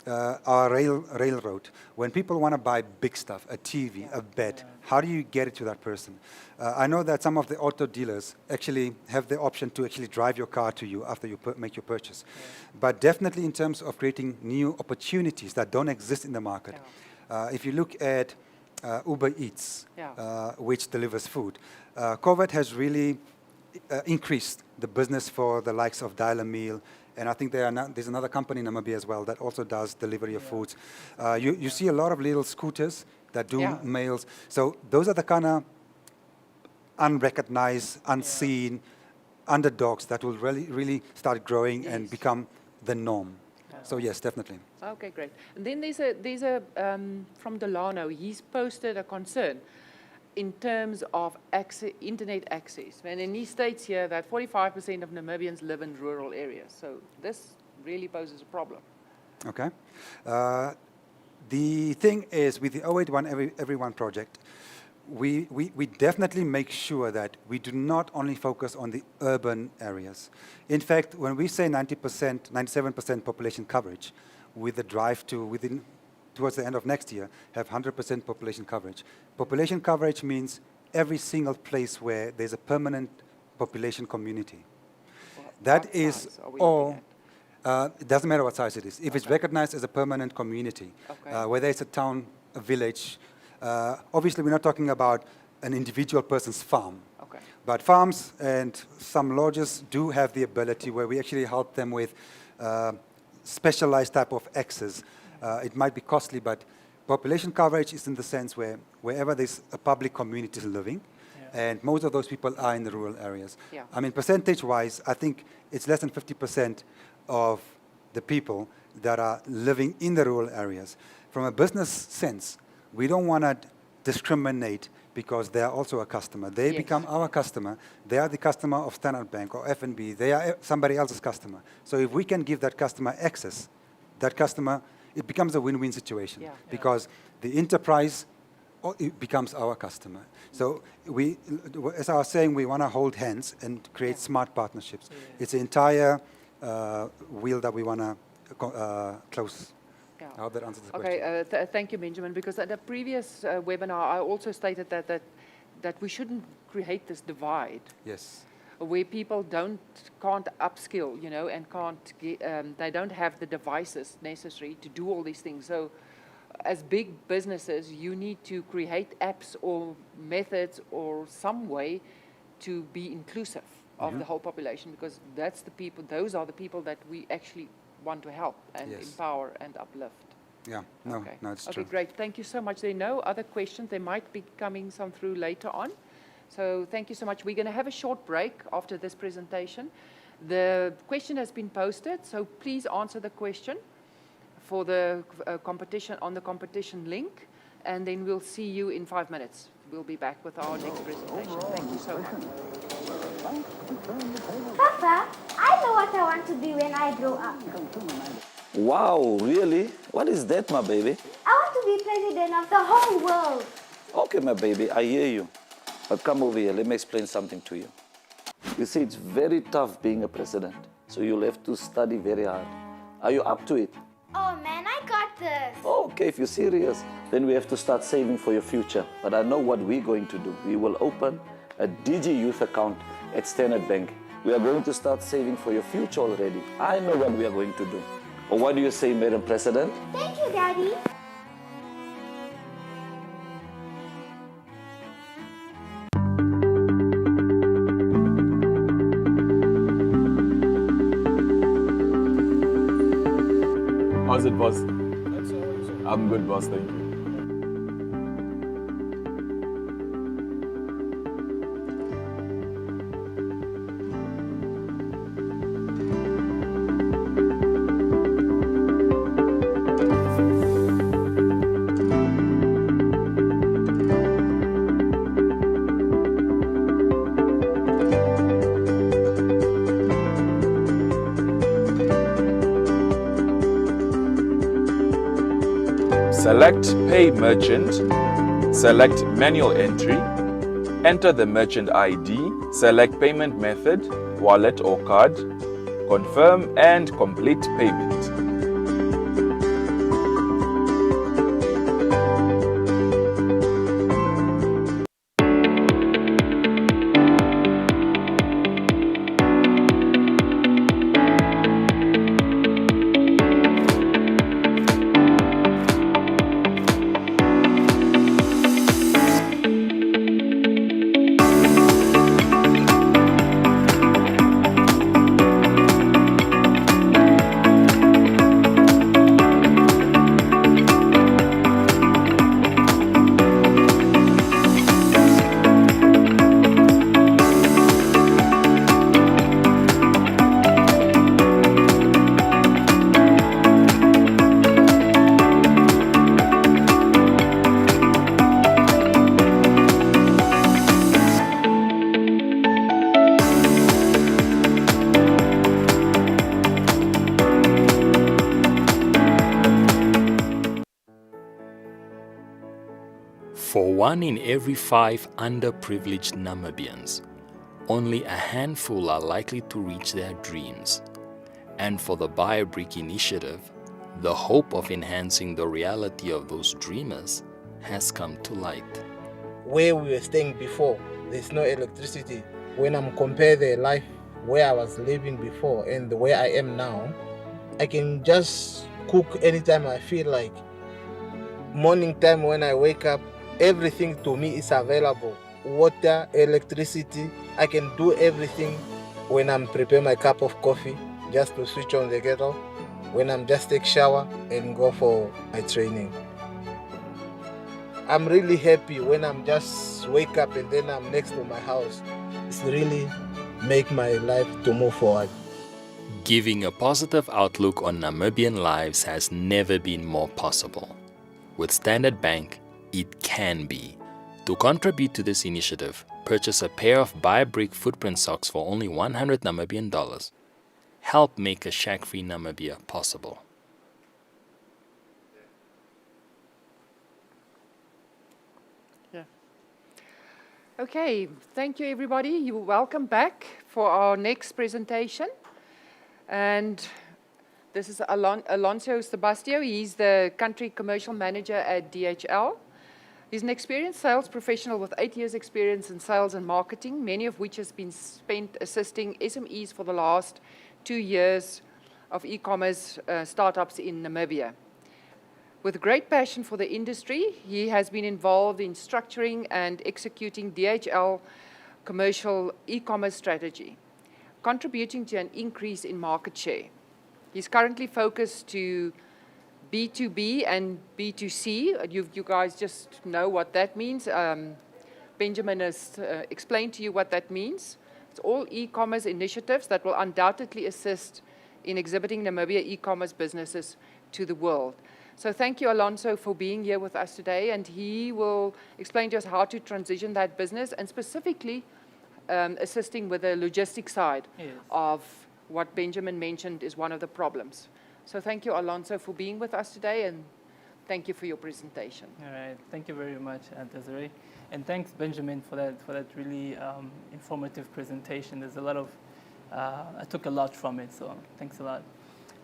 our railroad. When people want to buy big stuff, a TV, a bed, how do you get it to that person? I know that some of the auto dealers actually have the option to actually drive your car to you after you make your purchase. But definitely in terms of creating new opportunities that don't exist in the market, if you look at Uber Eats, which delivers food, COVID has really increased the business for the likes of Dial a Meal, and I think there's another company in Namibia as well that also does delivery of foods. You see a lot of little scooters that do mails. So those are the kind of unrecognized, unseen underdogs that will really start growing and become the norm. So yes, definitely. Okay, great. And then there's a from Delano, he's posted a concern in terms of internet access. And he states here that 45% of Namibians live in rural areas. So this really poses a problem. Okay. The thing is, with the 081 Everyone project, we definitely make sure that we do not only focus on the urban areas. In fact, when we say 90%, 97% population coverage, with the drive to towards the end of next year, have 100% population coverage. Population coverage means every single place where there's a permanent population community. That is all. It doesn't matter what size it is. If it's recognized as a permanent community, whether it's a town, a village, obviously we're not talking about an individual person's farm. But farms and some lodges do have the ability where we actually help them with specialized type of access. It might be costly, but population coverage is in the sense where wherever there's a public community living, and most of those people are in the rural areas. I mean, percentage-wise, I think it's less than 50% of the people that are living in the rural areas. From a business sense, we don't want to discriminate because they are also a customer. They become our customer. They are the customer of Standard Bank or FNB. They are somebody else's customer. So if we can give that customer access, that customer, it becomes a win-win situation because the enterprise, it becomes our customer. So we, as I was saying, we want to hold hands and create smart partnerships. It's the entire wheel that we want to close. I hope that answers the question. Okay, thank you, Benjamin, because at the previous webinar, I also stated that that we shouldn't create this divide. Yes. Where people can't upskill, you know, and they don't have the devices necessary to do all these things. So as big businesses, you need to create apps or methods or some way to be inclusive of the whole population, because those are the people that we actually want to help and empower and uplift. Yeah, no, it's true. Okay, great. Thank you so much. There are no other questions. There might be coming some through later on. So thank you so much. We're going to have a short break after this presentation. The question has been posted, so please answer the question for the competition on the competition link, and then we'll see you in 5 minutes. We'll be back with our next presentation. Thank you so much. Papa, I know what I want to be when I grow up. Wow, really? What is that, my baby? I want to be president of the whole world. Okay, my baby, I hear you. But come over here, let me explain something to you. You see, it's very tough being a president, so you'll have to study very hard. Are you up to it? Oh man, I got this. Okay, if you're serious, then we have to start saving for your future. But I know what we're going to do. We will open a DG Youth account at Standard Bank. We are going to start saving for your future already. I know what we are going to do. Or what do you say, Madam President? Thank you, Daddy. How's it, boss? I'm good, boss. Thank you. Select Pay Merchant, select Manual Entry, enter the merchant ID, select Payment Method, wallet or card, confirm and complete payment. For 1 in every 5 underprivileged Namibians, only a handful are likely to reach their dreams. And for the Buy a Brick initiative, the hope of enhancing the reality of those dreamers has come to light. Where we were staying before, there's no electricity. When I'm compare the life where I was living before and the way I am now, I can just cook anytime I feel like. Morning time when I wake up, everything to me is available. Water, electricity, I can do everything when I'm preparing my cup of coffee, just to switch on the kettle, when I'm just take shower and go for my training. I'm really happy when I'm just wake up and then I'm next to my house. It's really make my life to move forward. Giving a positive outlook on Namibian lives has never been more possible. With Standard Bank, it can be. To contribute to this initiative, purchase a pair of Buy a Brick footprint socks for only 100 Namibian dollars. Help make a shack-free Namibia possible. Okay, thank you everybody. You're welcome back for our next presentation. And this is Alonso Sebastio. He's the Country Commercial Manager at DHL. He's an experienced sales professional with 8 years' experience in sales and marketing, many of which has been spent assisting SMEs for the last 2 years of e-commerce startups in Namibia. With great passion for the industry, he has been involved in structuring and executing DHL commercial e-commerce strategy, contributing to an increase in market share. He's currently focused to B2B and B2C. You guys just know what that means. Benjamin has explained to you what that means. It's all e-commerce initiatives that will undoubtedly assist in exhibiting Namibia e-commerce businesses to the world. So thank you, Alonso, for being here with us today, and he will explain to us how to transition that business and specifically assisting with the logistics side of what Benjamin mentioned is one of the problems. So thank you, Alonso, for being with us today, and thank you for your presentation. All right, thank you very much, Desiree, and thanks, Benjamin, for that really informative presentation. There's a lot of I took a lot from it, so thanks a lot.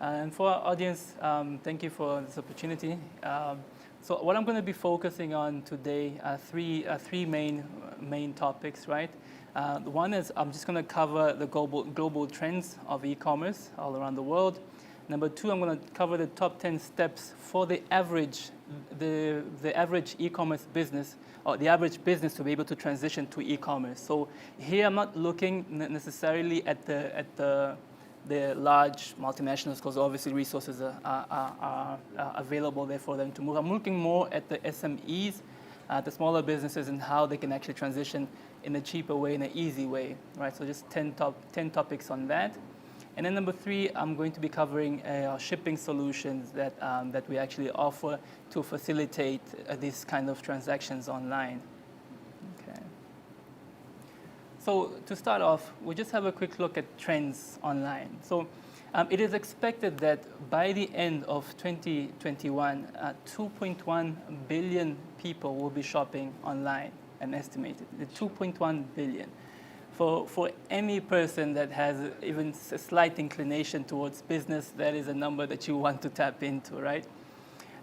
And for our audience, thank you for this opportunity. So what I'm going to be focusing on today are three main topics, right? One is I'm just going to cover the global trends of e-commerce all around the world. Number two, I'm going to cover the top 10 steps for the average e-commerce business, or the average business to be able to transition to e-commerce. So here I'm not looking necessarily at the large multinationals, because obviously resources are available there for them to move. I'm looking more at the SMEs, the smaller businesses, and how they can actually transition in a cheaper way, in an easy way, right? So just 10 topics on that. And then number three, I'm going to be covering shipping solutions that we actually offer to facilitate these kind of transactions online. Okay. So to start off, we'll just have a quick look at trends online. So it is expected that by the end of 2021, 2.1 billion people will be shopping online, and estimated, 2.1 billion. For any person that has even a slight inclination towards business, that is a number that you want to tap into, right?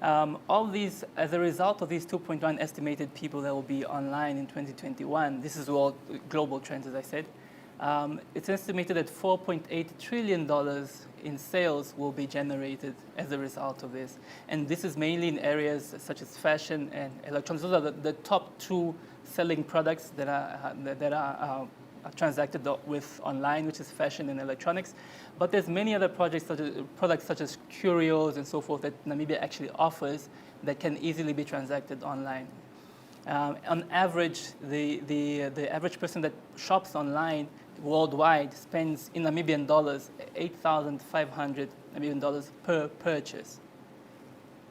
All these, as a result of these 2.1 estimated people that will be online in 2021, this is all global trends, as I said, it's estimated that $4.8 trillion in sales will be generated as a result of this. And this is mainly in areas such as fashion and electronics. Those are the top two selling products that are transacted with online, which is fashion and electronics. But there's many other products such as curios and so forth that Namibia actually offers that can easily be transacted online. On average, the average person that shops online worldwide spends in Namibian dollars 8,500 Namibian dollars per purchase.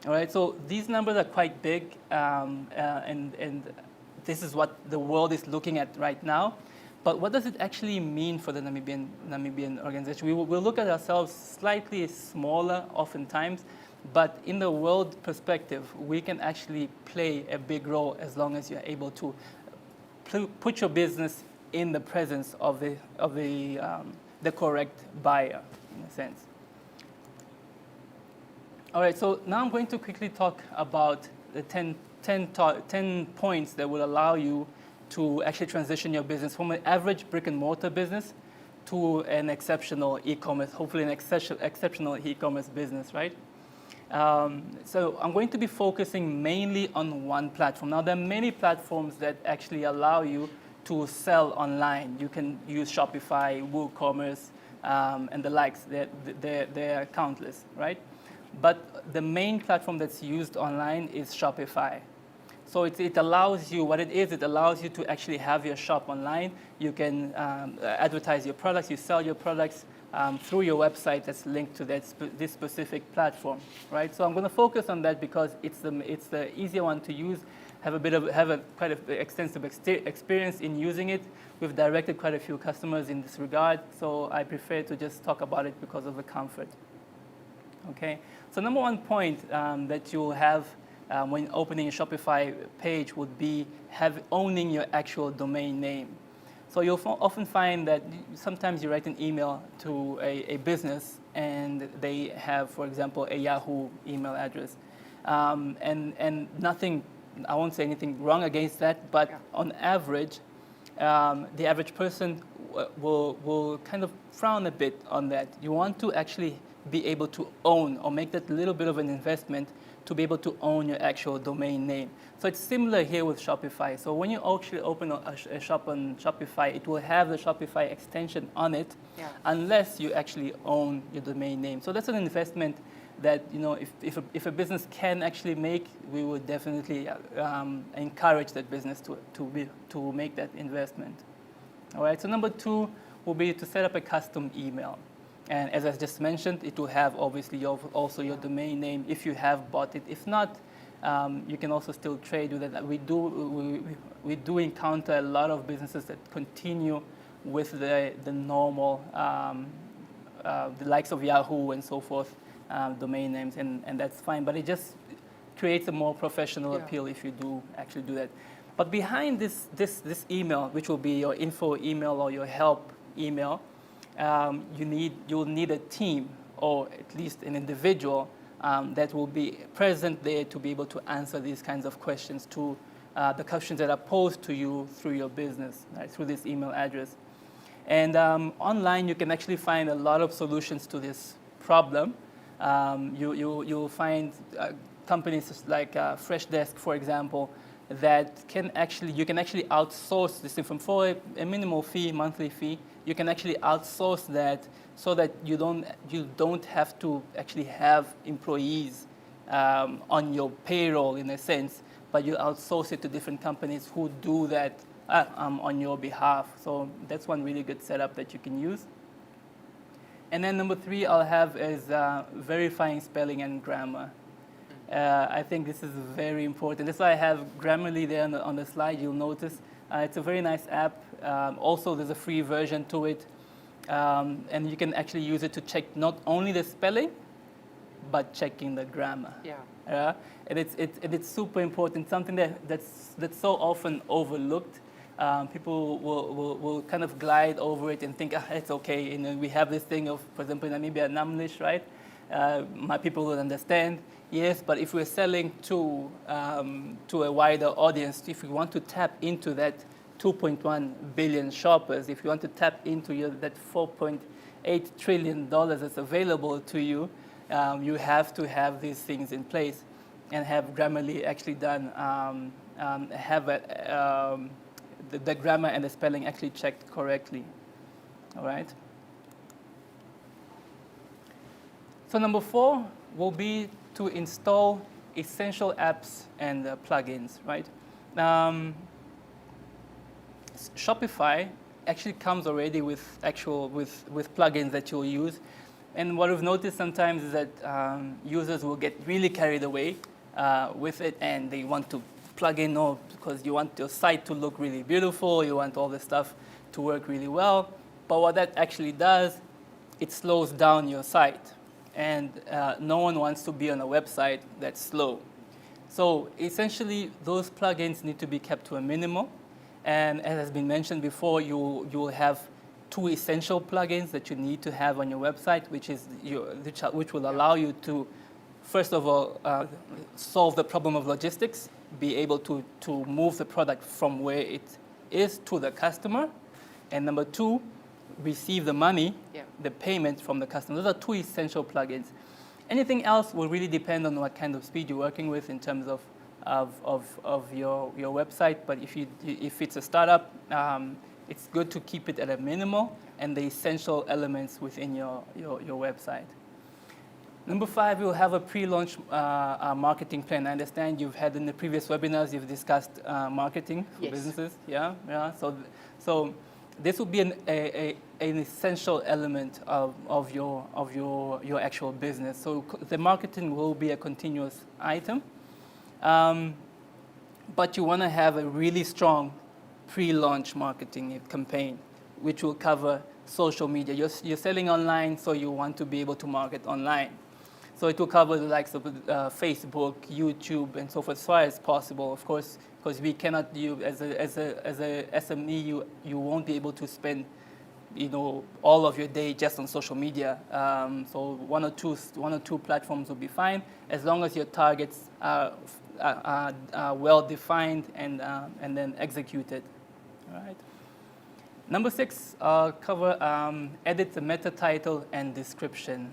All right, so these numbers are quite big, and this is what the world is looking at right now. But what does it actually mean for the Namibian organization? We'll look at ourselves slightly smaller oftentimes, but in the world perspective, we can actually play a big role as long as you're able to put your business in the presence of the correct buyer, in a sense. All right, so now I'm going to quickly talk about the 10 points that will allow you to actually transition your business from an average brick and mortar business to an exceptional e-commerce, hopefully an exceptional e-commerce business, right? So I'm going to be focusing mainly on one platform. Now, there are many platforms that actually allow you to sell online. You can use Shopify, WooCommerce, and the likes. They're countless, right? But the main platform that's used online is Shopify. So it allows you, what it is, it allows you to actually have your shop online. You can advertise your products, you sell your products through your website that's linked to this specific platform, right? So I'm going to focus on that because it's the easier one to use. Have quite an extensive experience in using it. We've directed quite a few customers in this regard, so I prefer to just talk about it because of the comfort. Okay, so number one point that you'll have when opening a Shopify page would be owning your actual domain name. So you'll often find that sometimes you write an email to a business and they have, for example, a Yahoo email address, and nothing I won't say anything wrong against that, but on average, the average person will kind of frown a bit on that. You want to actually be able to own or make that little bit of an investment to be able to own your actual domain name. So it's similar here with Shopify. So when you actually open a shop on Shopify, it will have the Shopify extension on it, unless you actually own your domain name. So that's an investment that, you know, if a business can actually make, we would definitely encourage that business to make that investment. All right, so number 2 will be to set up a custom email. And as I just mentioned, it will have obviously also your domain name if you have bought it. If not, you can also still trade with it. We do encounter a lot of businesses that continue with the normal, the likes of Yahoo and so forth, domain names, and that's fine. But it just creates a more professional appeal if you do actually do that. But behind this email, which will be your info email or your help email, you'll need a team, or at least an individual that will be present there to be able to answer these kinds of questions, to the questions that are posed to you through your business, right, through this email address. And online, you can actually find a lot of solutions to this problem. You'll find companies like Freshdesk, for example, that you can actually outsource this information for a minimal fee, monthly fee. You can actually outsource that so that you don't have to actually have employees on your payroll in a sense, but you outsource it to different companies who do that on your behalf. So that's one really good setup that you can use. And then number 3 I'll have is verifying spelling and grammar. I think this is very important. That's why I have Grammarly there on the slide. You'll notice it's a very nice app. Also, there's a free version to it, and you can actually use it to check not only the spelling, but checking the grammar. And it's super important. Something that's so often overlooked. People will kind of glide over it and think, it's okay. And we have this thing of, for example, in Namibia, Namlish, right? My people will understand. Yes, but if we're selling to a wider audience, if we want to tap into that 2.1 billion shoppers, if you want to tap into that $4.8 trillion that's available to you, you have to have these things in place and have Grammarly actually done, the grammar and the spelling actually checked correctly. All right? So number 4 will be to install essential apps and plugins, right? Shopify actually comes already with plugins that you'll use. And what we've noticed sometimes is that users will get really carried away with it, and they want to plug in, because you want your site to look really beautiful, you want all this stuff to work really well. But what that actually does, it slows down your site. And no one wants to be on a website that's slow. So essentially, those plugins need to be kept to a minimum. And as has been mentioned before, you will have 2 essential plugins that you need to have on your website, which will allow you to, first of all, solve the problem of logistics, be able to move the product from where it is to the customer. And number 2, receive the money, the payment from the customer. Those are 2 essential plugins. Anything else will really depend on what kind of speed you're working with in terms of your website. But if it's a startup, it's good to keep it at a minimal and the essential elements within your website. Number 5, you'll have a pre-launch marketing plan. I understand you've had in the previous webinars, you've discussed marketing for businesses. So this will be an essential element of your actual business. So the marketing will be a continuous item, but you want to have a really strong pre-launch marketing campaign, which will cover social media. You're selling online, so you want to be able to market online. So it will cover the likes of Facebook, YouTube, and so forth as far as possible, of course, because we cannot, as a SME, you won't be able to spend, all of your day just on social media. So one or two platforms will be fine, as long as your targets are well defined and then executed. All right. Number 6, cover edit the meta title and description.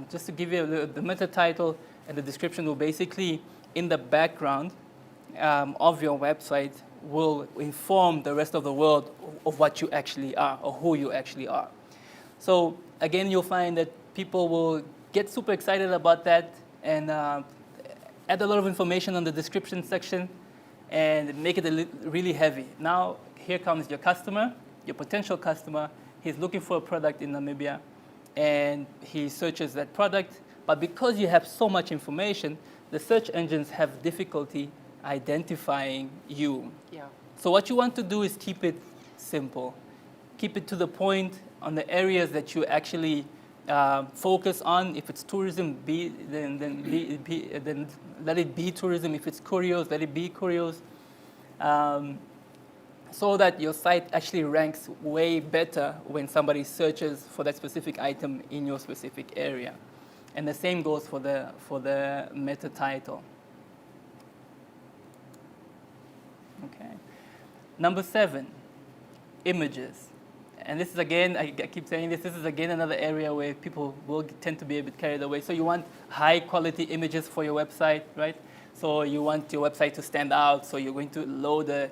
Just to give you the meta title and the description will basically, in the background of your website, will inform the rest of the world of what you actually are or who you actually are. So again, you'll find that people will get super excited about that and add a lot of information on the description section and make it really heavy. Now, here comes your customer, your potential customer. He's looking for a product in Namibia, and he searches that product. But because you have so much information, the search engines have difficulty identifying you. Yeah. So what you want to do is keep it simple. Keep it to the point on the areas that you actually focus on. If it's tourism, then let it be tourism. If it's curios, let it be curios. So that your site actually ranks way better when somebody searches for that specific item in your specific area. And the same goes for the meta title. Okay. Number 7, images. And this is again, I keep saying this is again another area where people will tend to be a bit carried away. So you want high quality images for your website, right? So you want your website to stand out, so you're going to load a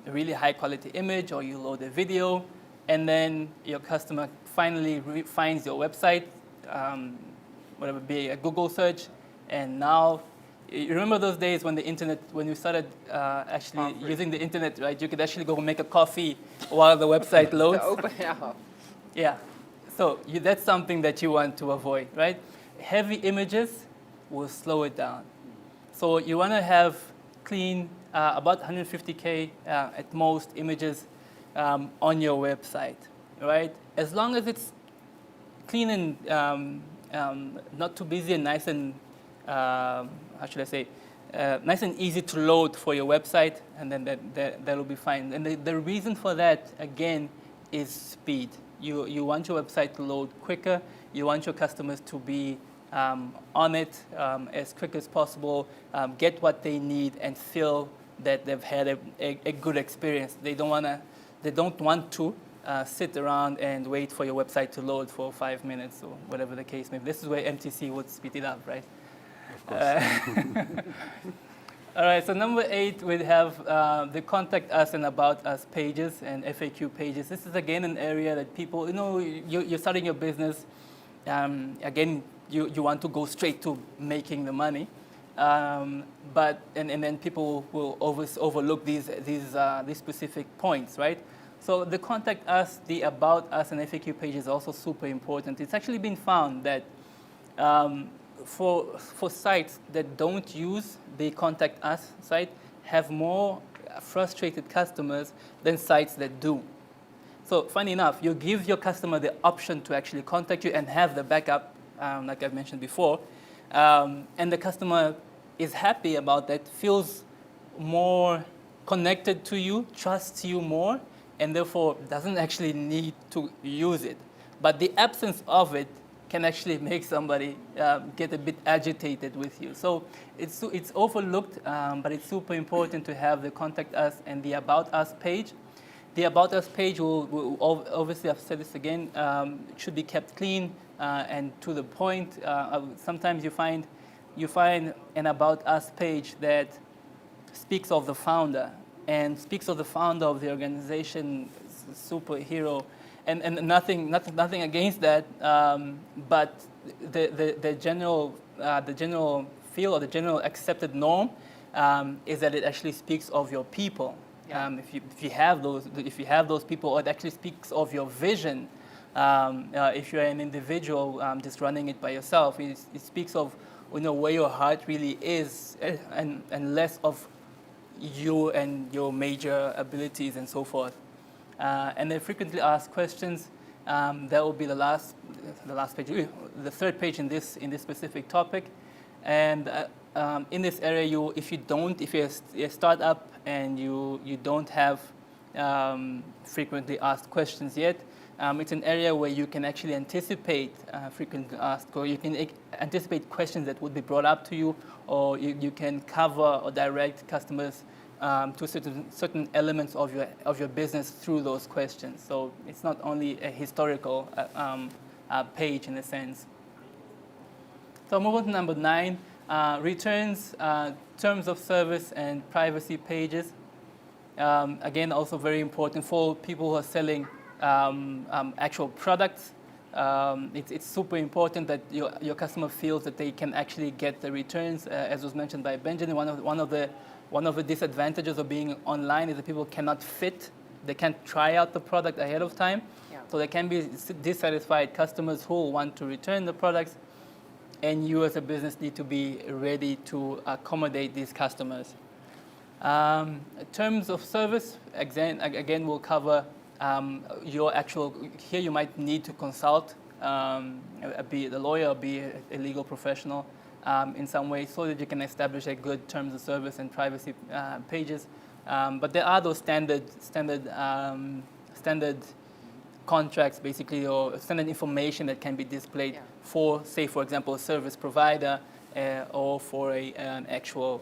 really high quality image, or you load a video, and then your customer finally finds your website, whatever, be a Google search, and now, you remember those days when the internet, when you started actually using the internet, right? You could actually go make a coffee while the website loads. Yeah, so that's something that you want to avoid, right? Heavy images will slow it down. So you want to have clean, about 150K at most images on your website, right? As long as it's clean and not too busy and nice and, how should I say, nice and easy to load for your website, and then that will be fine. And the reason for that, again, is speed. You want your website to load quicker. You want your customers to be on it as quick as possible, get what they need, and feel that they've had a good experience. They don't want to sit around and wait for your website to load for 5 minutes or whatever the case may be. This is where MTC would speed it up, right? Of course. All right, so number 8, we have the Contact Us and About Us pages and FAQ pages. This is, again, an area that people, you're starting your business. Again, you want to go straight to making the money. But then people will overlook these specific points, right? So the Contact Us, the About Us, and FAQ page is also super important. It's actually been found that for sites that don't use the Contact Us site have more frustrated customers than sites that do. So funny enough, you give your customer the option to actually contact you and have the backup, like I've mentioned before, and the customer is happy about that, feels more connected to you, trusts you more, and therefore doesn't actually need to use it. But the absence of it can actually make somebody get a bit agitated with you. So it's overlooked, but it's super important to have the Contact Us and the About Us page. The About Us page will obviously, I've said this again, should be kept clean and to the point. Sometimes you find an About Us page that speaks of the founder and speaks of the founder of the organization, superhero, and nothing against that, but the general feel or the general accepted norm is that it actually speaks of your people. Yeah. If you have those people, or it actually speaks of your vision. If you're an individual just running it by yourself, it speaks of where your heart really is, and less of you and your major abilities and so forth. And then frequently asked questions. That will be the last page, the third page in this specific topic. And in this area, if you're a startup and you don't have frequently asked questions yet. It's an area where you can actually anticipate frequently asked, or you can anticipate questions that would be brought up to you, or you can cover or direct customers to certain elements of your business through those questions. So it's not only a historical page in a sense. So move on to number 9, returns, terms of service, and privacy pages. Again, also very important for people who are selling actual products. It's super important that your customer feels that they can actually get the returns. As was mentioned by Benjamin, one of the disadvantages of being online is that people cannot fit. They can't try out the product ahead of time. Yeah. So there can be dissatisfied customers who want to return the products, and you as a business need to be ready to accommodate these customers. Terms of service, again we'll cover your actual, here you might need to consult, be it a lawyer or be a legal professional in some way, so that you can establish a good terms of service and privacy pages. But there are those standard contracts, basically, or standard information that can be displayed for, say, for example, a service provider or for an actual,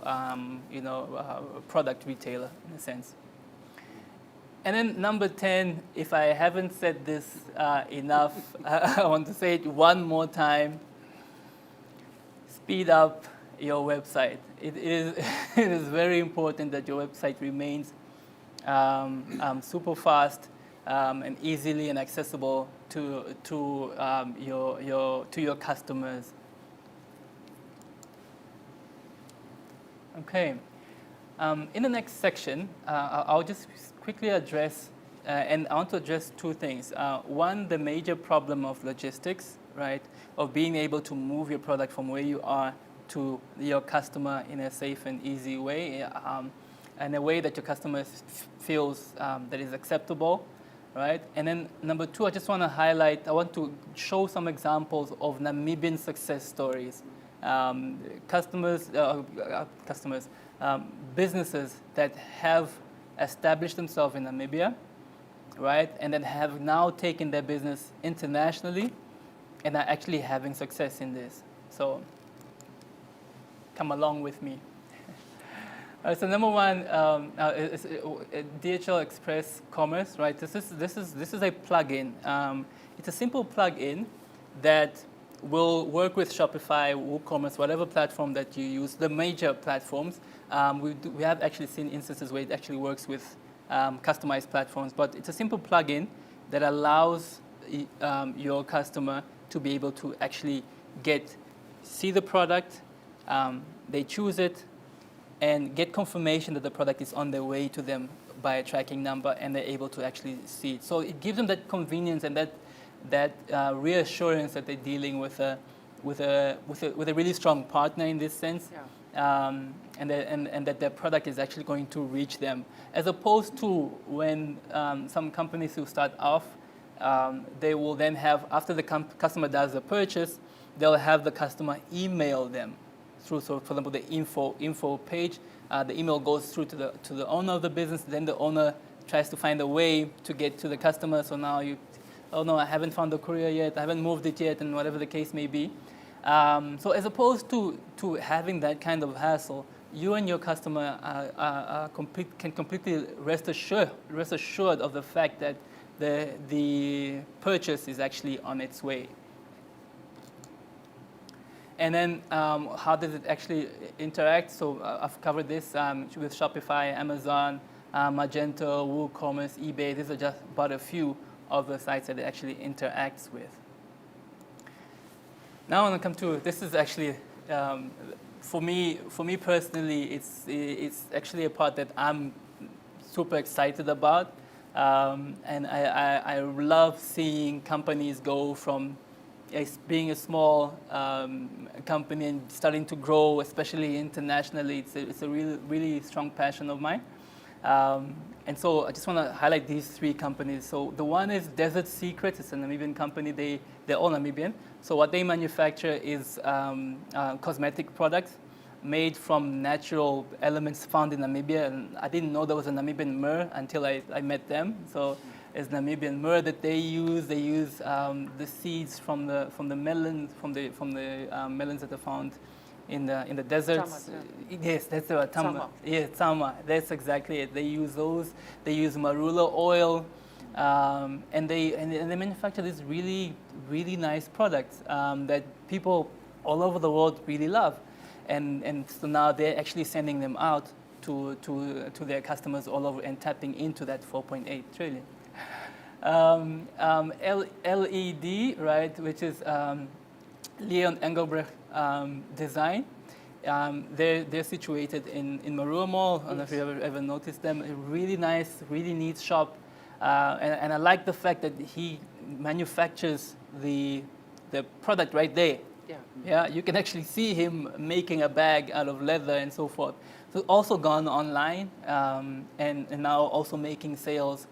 product retailer, in a sense. And then number 10, if I haven't said this enough, I want to say it one more time. Speed up your website. It is very important that your website remains super fast and easily and accessible to your customers. Okay. In the next section, I'll just quickly address, and I want to address two things. One, the major problem of logistics, right, of being able to move your product from where you are to your customer in a safe and easy way, and a way that your customer feels that is acceptable, right? And then number 2, I want to show some examples of Namibian success stories. Businesses that have established themselves in Namibia, right, and then have now taken their business internationally and are actually having success in this. So come along with me. So number 1 is DHL Express Commerce, right? This is a plugin. It's a simple plugin that will work with Shopify, WooCommerce, whatever platform that you use, the major platforms. We have actually seen instances where it actually works with customized platforms, but it's a simple plugin that allows your customer to be able to actually see the product, they choose it, and get confirmation that the product is on their way to them by a tracking number, and they're able to actually see it. So it gives them that convenience and that reassurance that they're dealing with a really strong partner in this sense, and that their product is actually going to reach them, as opposed to when some companies who start off, they will then have, after the customer does the purchase, they'll have the customer email them through, so for example, the info page. The email goes through to the owner of the business. Then the owner tries to find a way to get to the customer. So now oh no, I haven't found the courier yet, I haven't moved it yet, and whatever the case may be. So as opposed to having that kind of hassle, you and your customer can completely rest assured of the fact that the purchase is actually on its way. And then how does it actually interact? So I've covered this with Shopify, Amazon, Magento, WooCommerce, eBay. These are just but a few of the sites that it actually interacts with. Now I want to come to, this is actually, for me personally, it's actually a part that I'm super excited about. And I love seeing companies go from being a small company and starting to grow, especially internationally. It's a really strong passion of mine. And so I just want to highlight these 3 companies. So the one is Desert Secrets. It's a Namibian company. They're all Namibian. So what they manufacture is cosmetic products. made from natural elements found in Namibia. And I didn't know there was a Namibian myrrh until I met them. So it's Namibian myrrh that they use. They use the seeds from the melons melons that are found in the deserts. Yes, that's what tama. Yeah, tama. That's exactly it. They use those. They use marula oil, and they manufacture these really nice products that people all over the world really love, and so now they're actually sending them out to their customers all over and tapping into that 4.8 trillion. LED, right, which is Leon Engelbrecht design. They're situated in Marua Mall. I don't know if you ever noticed them. A really nice, really neat shop, and I like the fact that he manufactures the product right there. Yeah, you can actually see him making a bag out of leather and so forth. So also gone online and now also making sales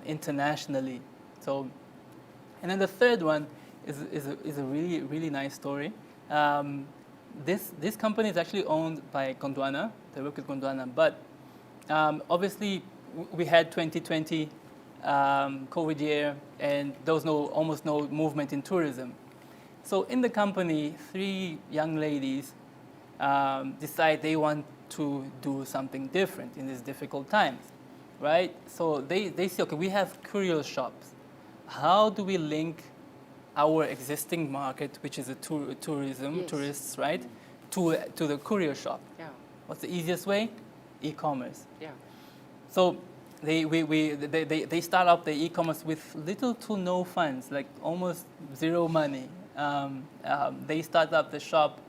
internationally. So, and then the third one is a really nice story. This company is actually owned by Gondwana. They work with Gondwana, but obviously we had 2020 COVID year, and there was almost no movement in tourism. So in the company, 3 young ladies decide they want to do something different in these difficult times, right? So they say, okay, we have curio shops. How do we link our existing market, which is a tourism, tourists, right, to the courier shop? Yeah. What's the easiest way? E-commerce. Yeah. So they start up the e-commerce with little to no funds, like almost zero money. They start up the shop,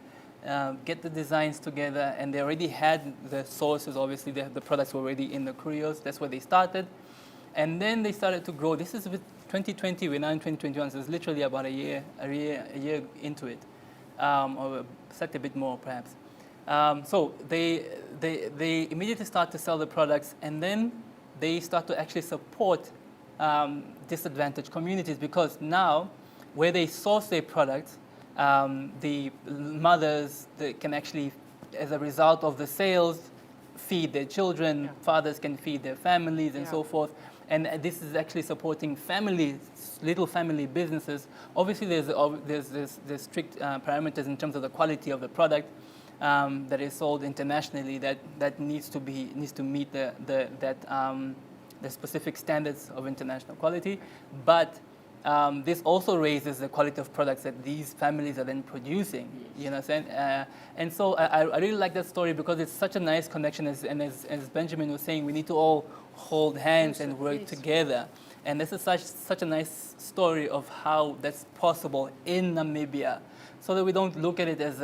get the designs together, and they already had the sources. Obviously, the products were already in the couriers. That's where they started, and then they started to grow. This is with 2020. We're now in 2021, so it's literally about a year into it, or slightly a bit more perhaps. So they immediately start to sell the products, and then they start to actually support disadvantaged communities, because now where they source their products, the mothers can actually, as a result of the sales, feed their children, fathers can feed their families and so forth. And this is actually supporting families, little family businesses. Obviously, there's strict parameters in terms of the quality of the product that is sold internationally that needs to meet the specific standards of international quality. But this also raises the quality of products that these families are then producing. You know what I'm saying? And so I really like that story, because it's such a nice connection. As Benjamin was saying, we need to all hold hands and work together. And this is such a nice story of how that's possible in Namibia, so that we don't look at it as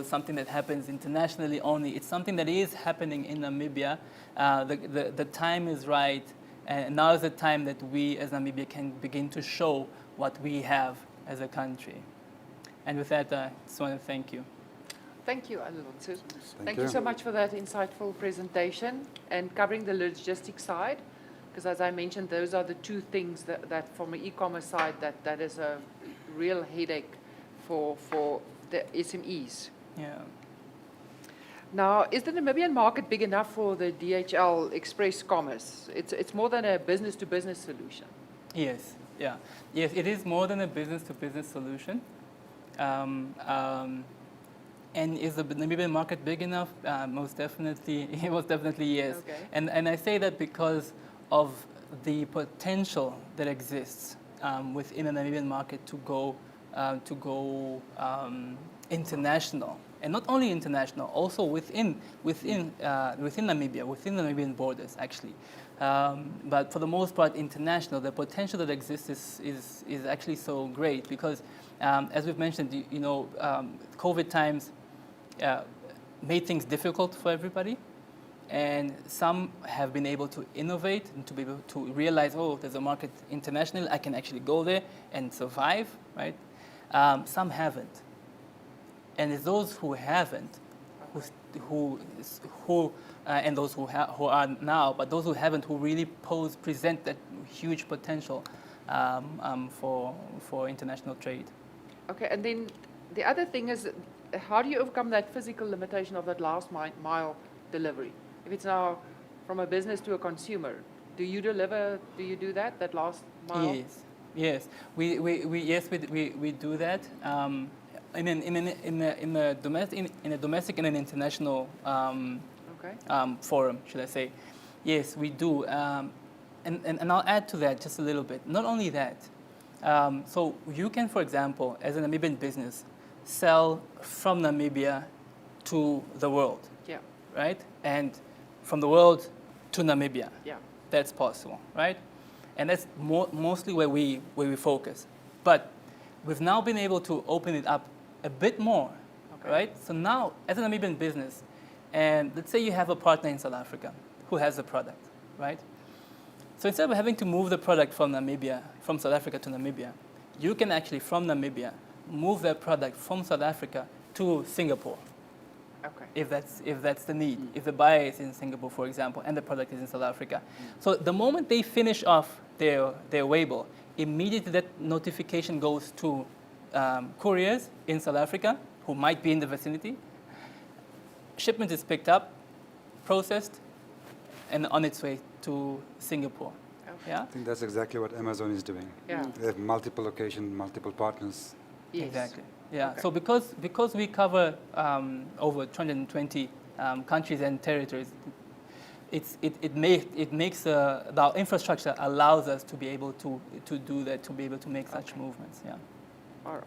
something that happens internationally only. It's something that is happening in Namibia. The time is right. And now is the time that we as Namibia can begin to show what we have as a country. And with that, I just want to thank you. Thank you, Alonso. Thank you so much for that insightful presentation and covering the logistics side, because as I mentioned, those are the 2 things that from an e-commerce side, that is a real headache for the SMEs. Yeah. Now, is the Namibian market big enough for the DHL Express Commerce? It's more than a business-to-business solution. Yes, yeah. Yes, it is more than a business-to-business solution. And is the Namibian market big enough? Most definitely yes. Okay. And I say that because of the potential that exists within the Namibian market to go international. And not only international, also within Namibia, within the Namibian borders, actually. But for the most part, international. The potential that exists is actually so great, because, as we've mentioned, COVID times made things difficult for everybody, and some have been able to innovate and to be able to realize, there's a market internationally. I can actually go there and survive, right? Some haven't. And it's those who haven't, and those who are now, but those who haven't, who really present that huge potential for international trade. Okay, and then the other thing is how do you overcome that physical limitation of that last mile delivery? If it's now from a business to a consumer, do you do that last mile? Yes, yes. We do that. In a domestic and an international forum, should I say? Yes, we do. And I'll add to that just a little bit. Not only that, so you can, for example, as a Namibian business, sell from Namibia to the world. Yeah. Right? And from the world to Namibia. Yeah. That's possible, right? And that's mostly where we focus. But we've now been able to open it up a bit more, right? So now, as a Namibian business, and let's say you have a partner in South Africa who has the product, right? So instead of having to move the product from South Africa to Namibia, you can actually, from Namibia, move that product from South Africa to Singapore. Okay. If that's the need, if the buyer is in Singapore, for example, and the product is in South Africa. So the moment they finish off their Weibo, immediately that notification goes to couriers in South Africa who might be in the vicinity. Shipment is picked up, processed, and on its way to Singapore. Okay. Yeah? I think that's exactly what Amazon is doing. Yeah. They have multiple locations, multiple partners. Yes. Exactly. Yeah. Okay. So because we cover over 220 countries and territories, it makes our infrastructure allows us to be able to do that, to be able to make such movements. Yeah. All right.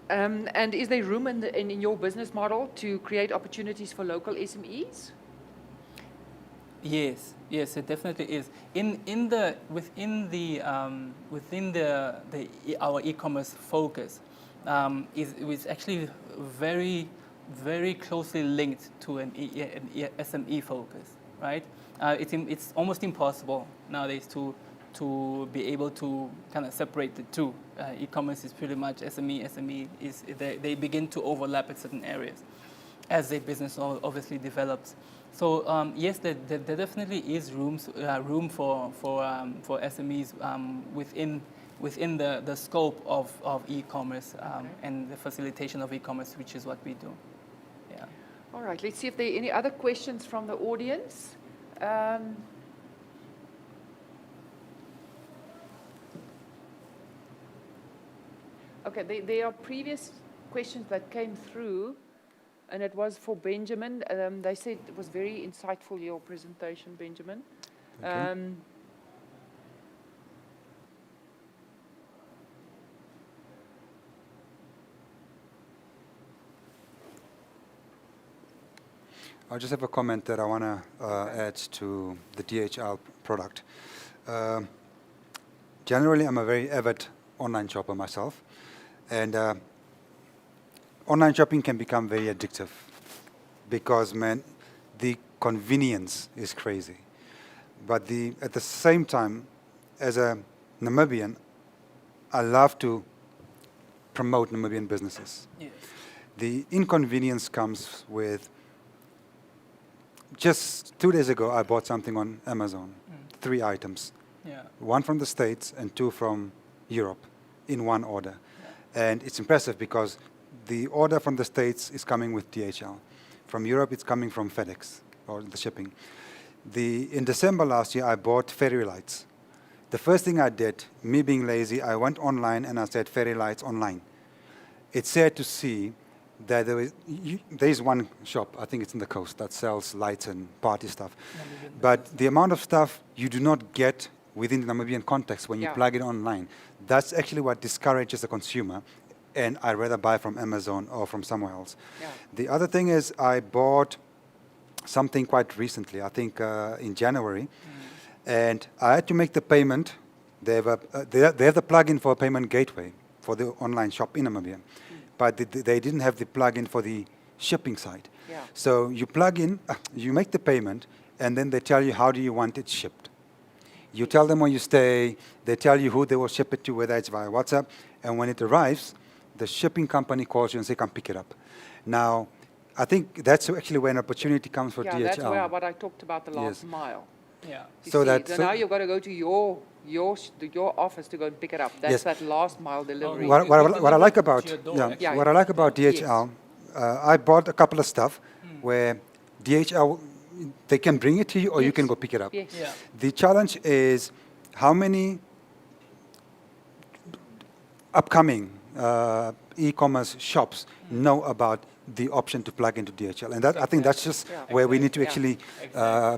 And is there room in your business model to create opportunities for local SMEs? Yes, it definitely is. Within our e-commerce focus is actually very, very closely linked to an SME focus, right? It's almost impossible nowadays to be able to kind of separate the two. E-commerce is pretty much SME. SME is they begin to overlap at certain areas as the business obviously develops. So yes, there definitely is room for SMEs within the scope of e-commerce and the facilitation of e-commerce, which is what we do. Yeah. All right. Let's see if there are any other questions from the audience. Okay, there are previous questions that came through, and it was for Benjamin. They said it was very insightful, your presentation, Benjamin. I just have a comment that I want to add to the DHL product. Generally, I'm a very avid online shopper myself. And online shopping can become very addictive because, man, the convenience is crazy. But at the same time, as a Namibian, I love to promote Namibian businesses. Yes. The inconvenience comes with, just 2 days ago, I bought something on Amazon, 3 items. Yeah. 1 from the States and 2 from Europe in one order. And it's impressive because the order from the States is coming with DHL. From Europe, it's coming from FedEx, or the shipping. In December last year, I bought fairy lights. The first thing I did, me being lazy, I went online and I said fairy lights online. It's sad to see that there is one shop, I think it's in the coast, that sells lights and party stuff. But the amount of stuff you do not get within the Namibian context when you plug it online, that's actually what discourages the consumer, and I'd rather buy from Amazon or from somewhere else. Yeah. The other thing is I bought something quite recently, I think in January, and I had to make the payment. They have the plugin for a payment gateway for the online shop in Namibia, but they didn't have the plugin for the shipping side. Yeah. So you plug in, you make the payment, and then they tell you how do you want it shipped. You tell them where you stay, they tell you who they will ship it to, whether it's via WhatsApp, and when it arrives, the shipping company calls you and say, come pick it up. Now, I think that's actually where an opportunity comes for DHL. Yeah, that's what I talked about, the last mile. Yeah. So now you've got to go to your office to go and pick it up. That's Yes. that last mile delivery. What I like about Yeah. what I like about DHL, I bought a couple of stuff where DHL they can bring it to you or you can go pick it up. Yes. Yeah. The challenge is how many upcoming e-commerce shops know about the option to plug into DHL, and that I think that's just where we need to actually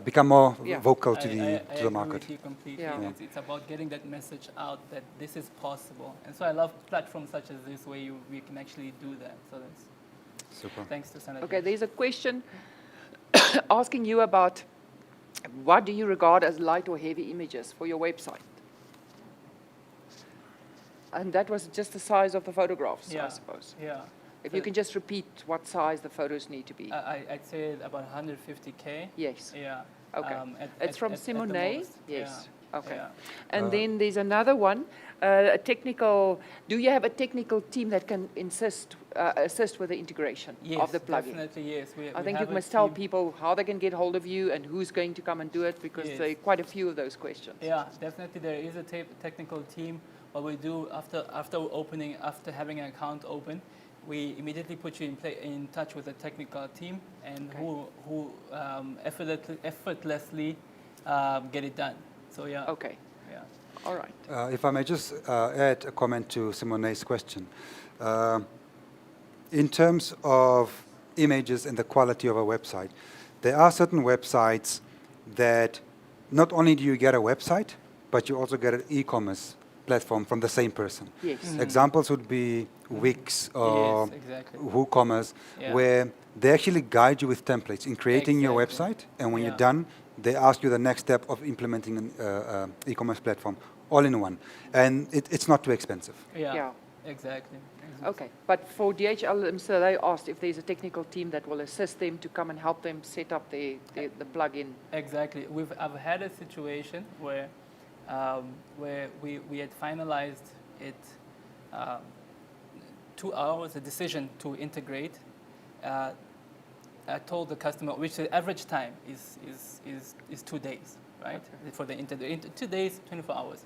become more vocal to the market. With you completely. It's about getting that message out that this is possible, and so I love platforms such as this where we can actually do that. So that's super. Thanks to Senator. Okay, there's a question asking you about what do you regard as light or heavy images for your website? And that was just the size of the photographs, I suppose. Yeah. If you can just repeat what size the photos need to be. I'd say about 150K. Yes. Yeah. Okay. It's from Simone. Yes. Yeah. Okay. Yeah. And then there's another one, a technical. Do you have a technical team that can assist with the integration of the plugin? Definitely, yes. I think you must tell people how they can get hold of you and who's going to come and do it, because there are quite a few of those questions. Yeah, definitely there is a technical team. What we do after having an account open, we immediately put you in touch with a technical team and who effortlessly get it done. So yeah. Okay. Yeah. All right. If I may just add a comment to Simone's question. In terms of images and the quality of a website, there are certain websites that not only do you get a website, but you also get an e-commerce platform from the same person. Yes. Examples would be Wix or WooCommerce, Yeah. where they actually guide you with templates in creating your website, and when you're done, they ask you the next step of implementing an e-commerce platform all in one. And it's not too expensive. Yeah. Exactly. Okay, but for DHL, so they asked if there's a technical team that will assist them to come and help them set up the plugin. Exactly. I've had a situation where we had finalized it 2 hours, a decision to integrate. I told the customer, which the average time is 2 days, right? Okay. For the 2 days, 24 hours.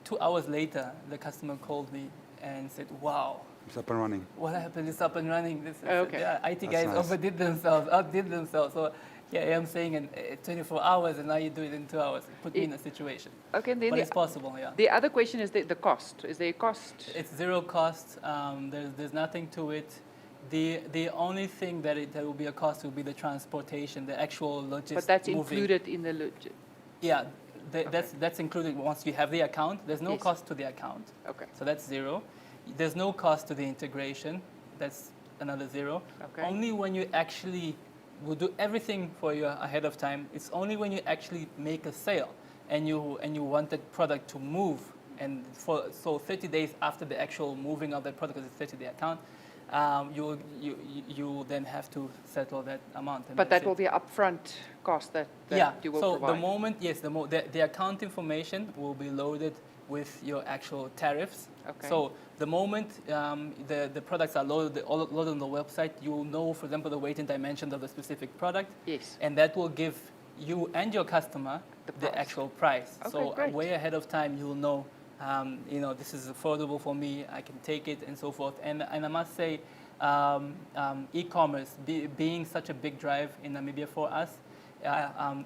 2 hours later, the customer called me and said, "Wow, it's up and running. What happened? It's up and running." This IT That's guys nice. outdid themselves. So yeah, I'm saying in 24 hours, and now you do it in 2 hours. Put me in a situation. Okay, then but it's possible. Yeah. The other question is the cost. Is there a cost? It's zero cost. There's nothing to it. The only thing that will be a cost will be the transportation, the actual logistics. But that's moving. included in the Yeah, that's included once you have the account. There's no cost to the account. Okay. So that's zero. There's no cost to the integration. That's another zero. Okay. Only when you actually will do everything for you ahead of time. It's only when you actually make a sale and you want that product to move, and so 30 days after the actual moving of that product, because it's 30-day account, you then have to settle that amount. But that will be an upfront cost that you will provide. So the moment, the account information will be loaded with your actual tariffs. Okay. So the moment the products are loaded on the website, you will know, for example, the weight and dimensions of the specific product. Yes. And that will give you and your customer the actual price. Okay, so great. way ahead of time, you'll know, this is affordable for me, I can take it, and so forth. And I must say, e-commerce being such a big drive in Namibia for us,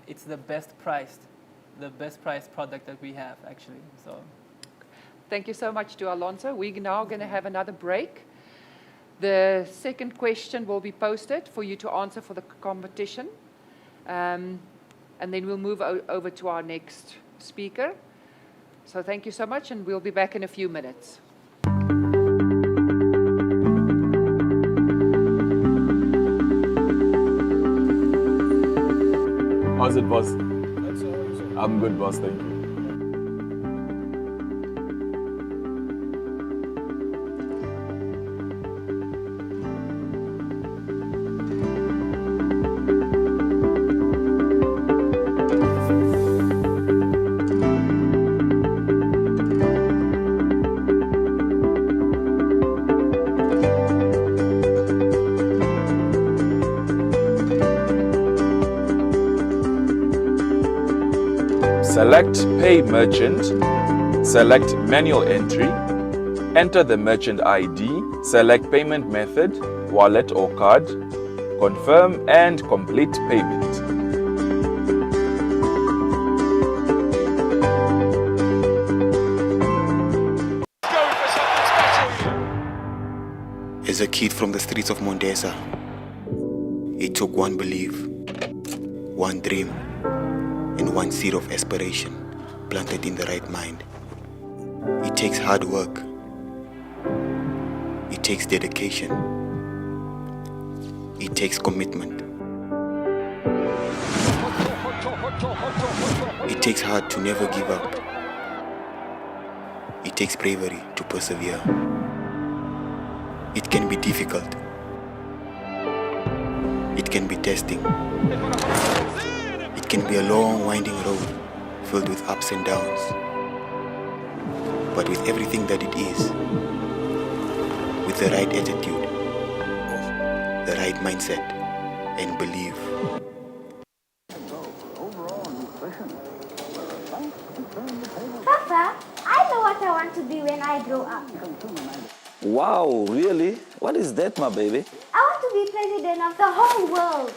it's the best priced product that we have, actually. So, thank you so much to Alonso. We're now going to have another break. The second question will be posted for you to answer for the competition. And then we'll move over to our next speaker. So thank you so much, and we'll be back in a few minutes. How's it, boss? I'm good, boss, thank you. Select Pay Merchant, select Manual Entry, enter the merchant ID, select Payment Method, wallet or card, confirm and complete payment. As a kid from the streets of Mondesa, it took one belief, one dream, and one seed of aspiration planted in the right mind. It takes hard work. It takes dedication. It takes commitment. It takes heart to never give up. It takes bravery to persevere. It can be difficult. It can be testing. It can be a long, winding road filled with ups and downs. But with everything that it is, with the right attitude, the right mindset, and belief. Papa, I know what I want to be when I grow up. Wow, really? What is that, my baby? I want to be president of the whole world.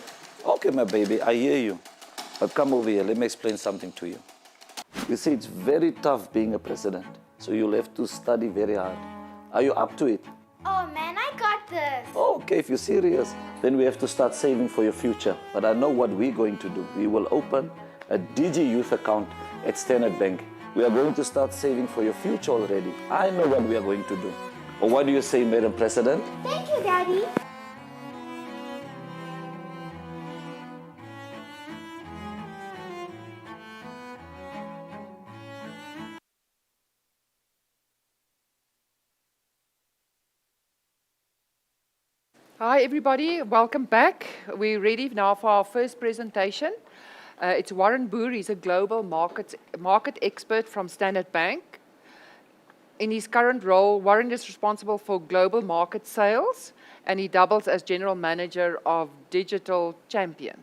Okay, my baby, I hear you. But come over here, let me explain something to you. You see, it's very tough being a president, so you'll have to study very hard. Are you up to it? Oh man, I got this. Okay, if you're serious, then we have to start saving for your future. But I know what we're going to do. We will open a DG Youth account at Standard Bank. We are going to start saving for your future already. I know what we are going to do. Or what do you say, Madam President? Thank you, Daddy. Hi, everybody. Welcome back. We're ready now for our first presentation. It's Warren Boer. He's a global market expert from Standard Bank. In his current role, Warren is responsible for global market sales, and he doubles as general manager of Digital Champion.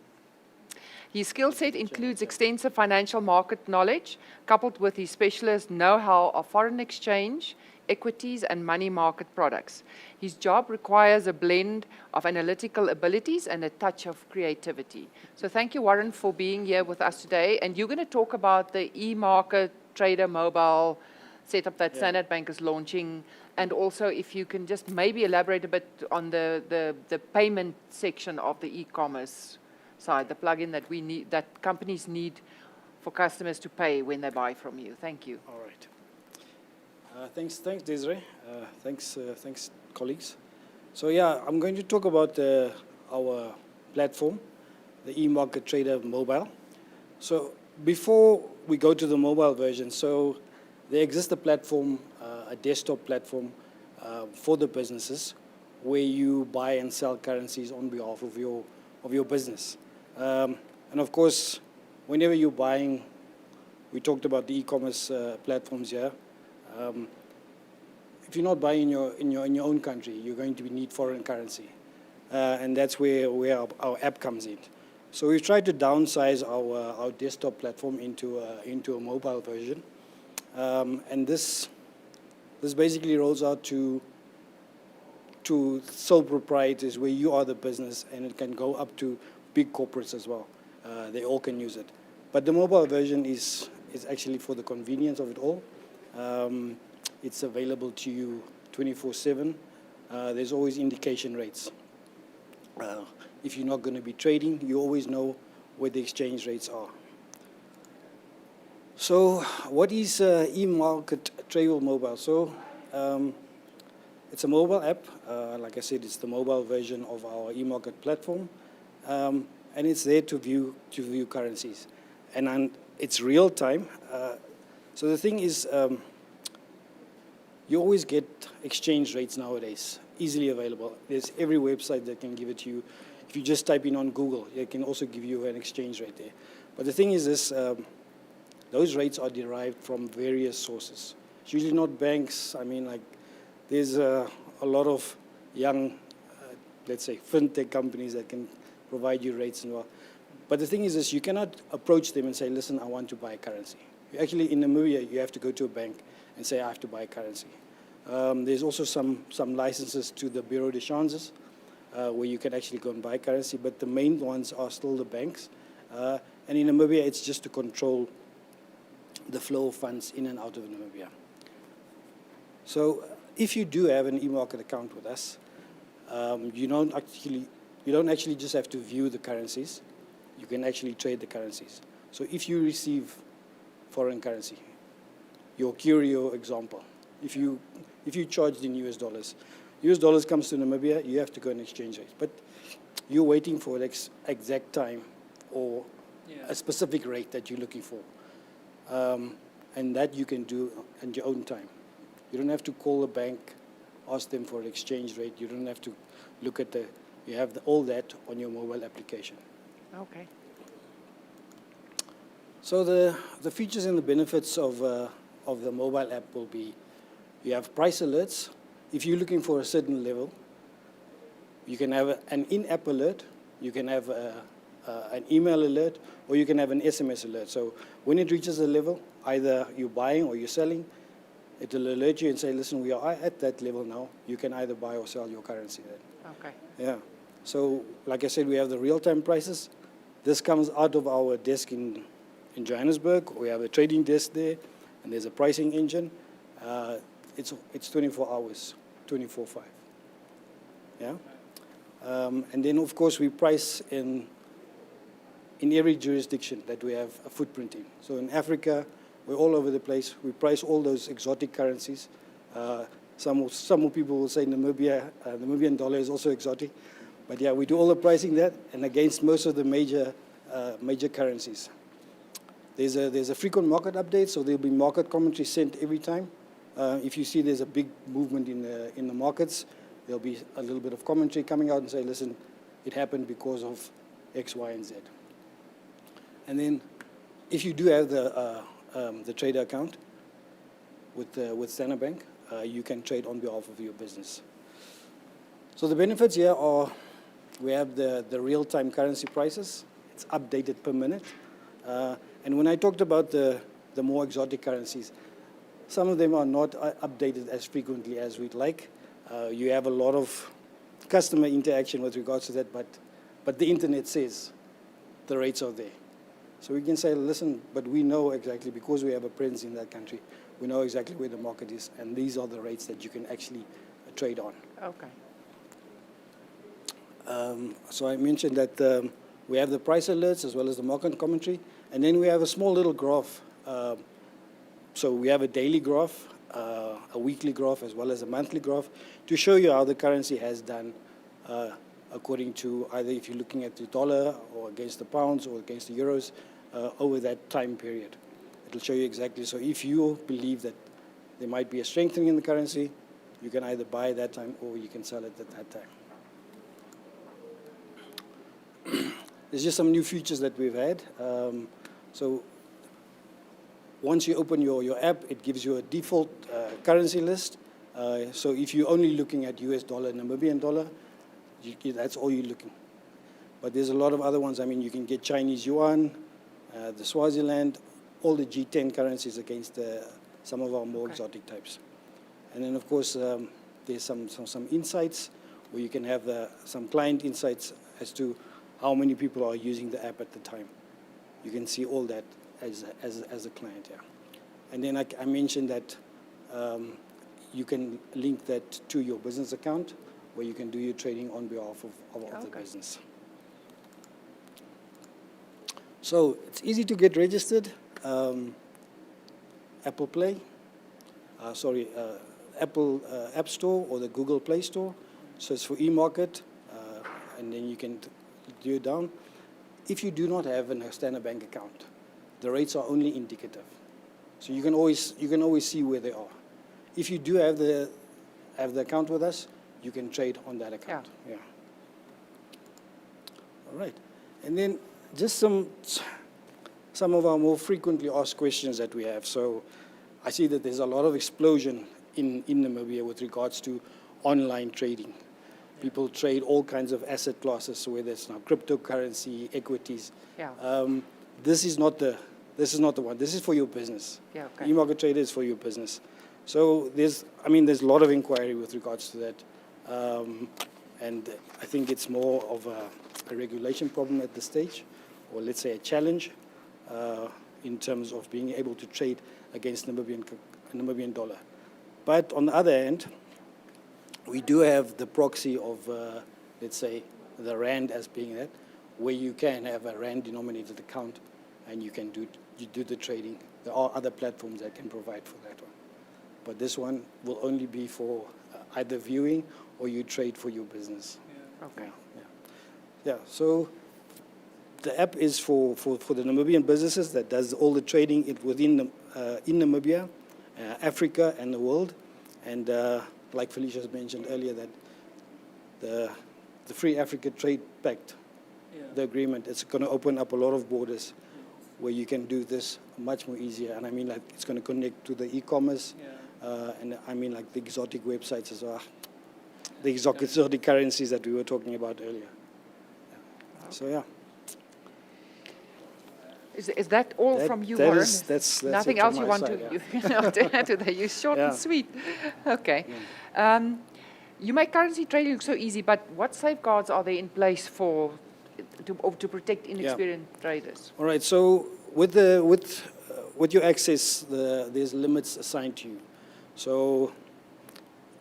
His skill set includes extensive financial market knowledge, coupled with his specialist know-how of foreign exchange, equities, and money market products. His job requires a blend of analytical abilities and a touch of creativity. So thank you, Warren, for being here with us today. And you're going to talk about the e-market trader mobile setup that Standard Bank is launching. And also, if you can just maybe elaborate a bit on the payment section of the e-commerce side, the plugin that we need, that companies need for customers to pay when they buy from you. Thank you. All right. Thanks, Desiree. Thanks, colleagues. So yeah, I'm going to talk about our platform, the e-market trader mobile. So before we go to the mobile version, so there exists a platform, a desktop platform for the businesses where you buy and sell currencies on behalf of your business. And of course, whenever you're buying, we talked about the e-commerce platforms here. If you're not buying in your own country, you're going to need foreign currency, and that's where our app comes in. So we've tried to downsize our desktop platform into a mobile version, and this basically rolls out to sole proprietors where you are the business, and it can go up to big corporates as well. They all can use it, but the mobile version is actually for the convenience of it all. It's available to you 24/7. There's always indication rates. If you're not going to be trading, you always know where the exchange rates are. So what is e-market trader mobile? So it's a mobile app. Like I said, it's the mobile version of our e-market platform. And it's there to view currencies. And it's real time. So the thing is, you always get exchange rates nowadays, easily available. There's every website that can give it to you. If you just type in on Google, it can also give you an exchange rate there. But the thing is this, those rates are derived from various sources. It's usually not banks. I mean, like, there's a lot of young, let's say, fintech companies that can provide you rates and all. But the thing is this, you cannot approach them and say, listen, I want to buy a currency. Actually, in Namibia, you have to go to a bank and say, I have to buy currency. There's also some licenses to the Bureau de Changes where you can actually go and buy currency, but the main ones are still the banks. And in Namibia, it's just to control the flow of funds in and out of Namibia. So if you do have an e-market account with us, you don't actually just have to view the currencies. You can actually trade the currencies. So if you receive foreign currency, your curio example, if you charged in US dollars comes to Namibia, you have to go and exchange it. But you're waiting for the exact time or a specific rate that you're looking for. And that you can do at your own time. You don't have to call the bank, ask them for an exchange rate. You don't have to look at you have all that on your mobile application. Okay. So the features and the benefits of the mobile app will be, you have price alerts. If you're looking for a certain level, you can have an in-app alert, you can have an email alert, or you can have an SMS alert. So when it reaches a level, either you're buying or you're selling, it will alert you and say, listen, we are at that level now. You can either buy or sell your currency then. Okay. Yeah. So like I said, we have the real-time prices. This comes out of our desk in Johannesburg. We have a trading desk there, and there's a pricing engine. It's 24 hours, 24/5. Yeah. And then, of course, we price in every jurisdiction that we have a footprint in. So in Africa, we're all over the place. We price all those exotic currencies. Some people will say Namibian dollar is also exotic. But yeah, we do all the pricing that and against most of the major currencies. There's a frequent market update, so there'll be market commentary sent every time. If you see there's a big movement in the markets, there'll be a little bit of commentary coming out and say, listen, it happened because of X, Y, and Z. And then if you do have the trader account with Standard Bank, you can trade on behalf of your business. So the benefits here are, we have the real-time currency prices. It's updated per minute. And when I talked about the more exotic currencies, some of them are not updated as frequently as we'd like. You have a lot of customer interaction with regards to that, but the internet says the rates are there. So we can say, listen, but we know exactly, because we have a presence in that country, we know exactly where the market is, and these are the rates that you can actually trade on. Okay. So I mentioned that we have the price alerts as well as the market commentary, and then we have a small little graph. So we have a daily graph, a weekly graph, as well as a monthly graph to show you how the currency has done according to either if you're looking at the dollar or against the pounds or against the euros over that time period. It'll show you exactly. So if you believe that there might be a strengthening in the currency, you can either buy at that time or you can sell it at that time. There's just some new features that we've had. So once you open your app, it gives you a default currency list. So if you're only looking at US dollar, Namibian dollar, that's all you're looking. But there's a lot of other ones. I mean, you can get Chinese yuan, the Swaziland, all the G10 currencies against some of our more exotic types. And then, of course, there's some insights where you can have some client insights as to how many people are using the app at the time. You can see all that as a client, yeah. And then I mentioned that you can link that to your business account where you can do your trading on behalf of the business. So it's easy to get registered. Apple Play, Apple App Store or the Google Play Store. So it's for e-market, and then you can do it down. If you do not have a Standard Bank account, the rates are only indicative. So you can always see where they are. If you do have the account with us, you can trade on that account. Yeah. All right. And then just some of our more frequently asked questions that we have. So I see that there's a lot of explosion in Namibia with regards to online trading. People trade all kinds of asset classes, whether it's now cryptocurrency, equities. Yeah. This is not the This is not the one. This is for your business. Yeah, okay. E-market trader is for your business. So there's a lot of inquiry with regards to that. And I think it's more of a regulation problem at this stage, or let's say a challenge in terms of being able to trade against Namibian dollar. But on the other hand, we do have the proxy of, let's say, the rand as being that, where you can have a rand-denominated account and you do the trading. There are other platforms that can provide for that one. But this one will only be for either viewing or you trade for your business. Yeah. Okay. Yeah, so the app is for the Namibian businesses that does all the trading in Namibia, Africa, and the world. And like Felicia has mentioned earlier, that the Free Africa Trade Pact, the agreement, it's going to open up a lot of borders where you can do this much more easier. And I mean, like, it's going to connect to the e-commerce, and I mean, like, the exotic websites as well, the exotic currencies that we were talking about earlier. So, yeah. Is that all from you, that Warren? That's Nothing it else from you my want side, to add to that? You're short and sweet. Okay. You make currency trading look so easy, but what safeguards are there in place to protect inexperienced traders? All right. So with your access, there's limits assigned to you. So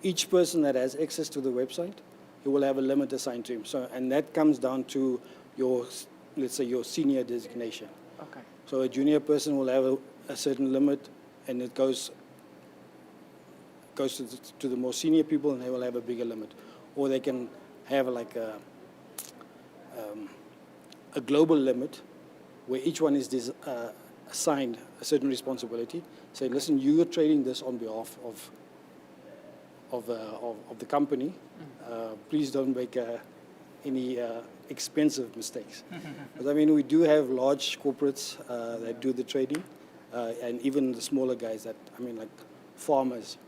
each person that has access to the website, he will have a limit assigned to him. So, and that comes down to your, let's say, your senior designation. Okay. So a junior person will have a certain limit, and it goes to the more senior people, and they will have a bigger limit. Or they can have like a global limit where each one is assigned a certain responsibility. Say, listen, you are trading this on behalf of the company. Please don't make any expensive mistakes. But I mean, we do have large corporates that do the trading, and even the smaller guys that, I mean, like farmers,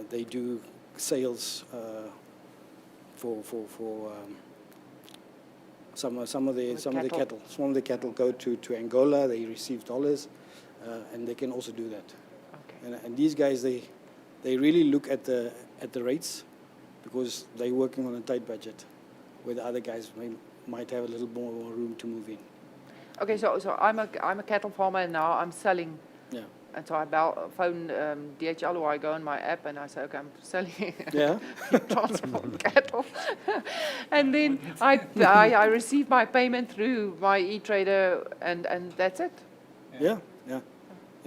they do sales for some of the cattle. Some of the cattle go to Angola. They receive dollars, and they can also do that. Okay. And these guys, they really look at the rates, because they're working on a tight budget, where the other guys might have a little more room to move in. Okay, so I'm a cattle farmer, and now I'm selling. Yeah. And so I phone DHL, or I go on my app and I say, okay, I'm selling transport cattle. And then I receive my payment through my e-trader, and that's it. Yeah.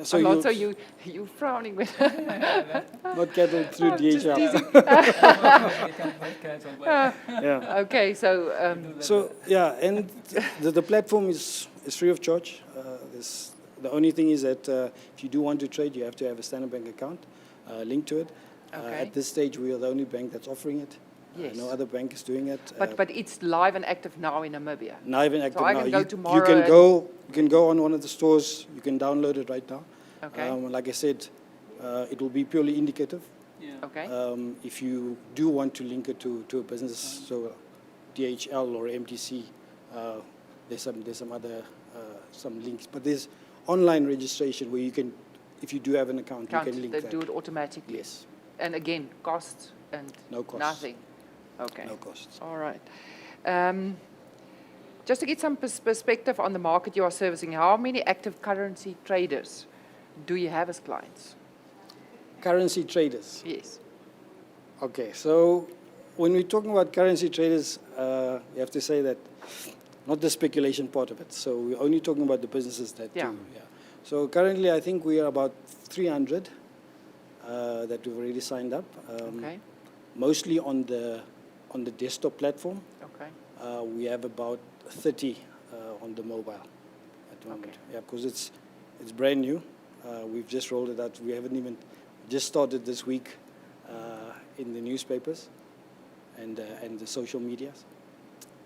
So you're frowning with not cattle through DHL. Okay, so yeah, and the platform is free of charge. The only thing is that if you do want to trade, you have to have a Standard Bank account linked to it. Okay. At this stage, we are the only bank that's offering it. Yes. No other bank is doing it. But it's live and active now in Namibia. Live and active so I now. Can go tomorrow. You can go on one of the stores. You can download it right now. Okay. Like I said, it will be purely indicative. Yeah. Okay. If you do want to link it to a business, so DHL or MTC, there's some other some links. But there's online registration where you can, if you do have an account, you can link that. They do it automatically. Yes. And again, costs and no costs. Nothing. Okay. No costs. All right. Just to get some perspective on the market you are servicing, how many active currency traders do you have as clients? Currency traders? Yes. Okay, so when we're talking about currency traders, you have to say that not the speculation part of it. So we're only talking about the businesses that do. Yeah. So currently, I think we are about 300 that we've already signed up. Okay. Mostly on the desktop platform. Okay. We have about 30 on the mobile at the moment. Okay. Yeah, because it's brand new. We've just rolled it out. We haven't even just started this week in the newspapers and the social medias.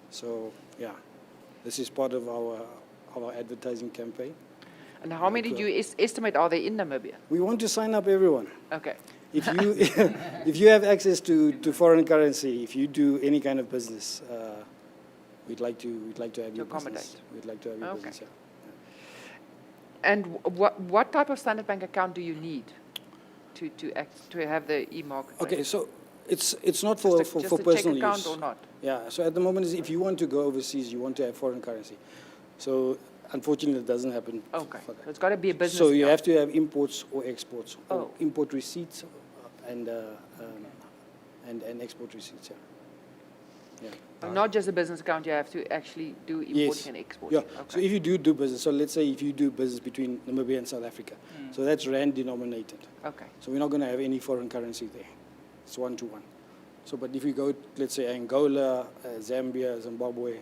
So yeah, this is part of our advertising campaign. And how many do you estimate are there in Namibia? We want to sign up everyone. Okay. If you have access to foreign currency, if you do any kind of business, we'd like to have your business. We'd like to have your business. Yeah. And what type of Standard Bank account do you need to have the e-market? Okay, so it's not for just a personal check account use. or not? Yeah. So at the moment, if you want to go overseas, you want to have foreign currency. So unfortunately, it doesn't happen. Okay. So it's got to be a business. So you account. have to have imports or exports, or Oh. import receipts, and export receipts. Yeah. Yeah. Not just a business account. You have to actually do importing Yes. and exporting. Yeah. Okay. So if you do business, so let's say if you do business between Namibia and South Africa, so that's rand denominated. Okay. So we're not going to have any foreign currency there. It's 1-to-1. So, but if we go, let's say Angola, Zambia, Zimbabwe,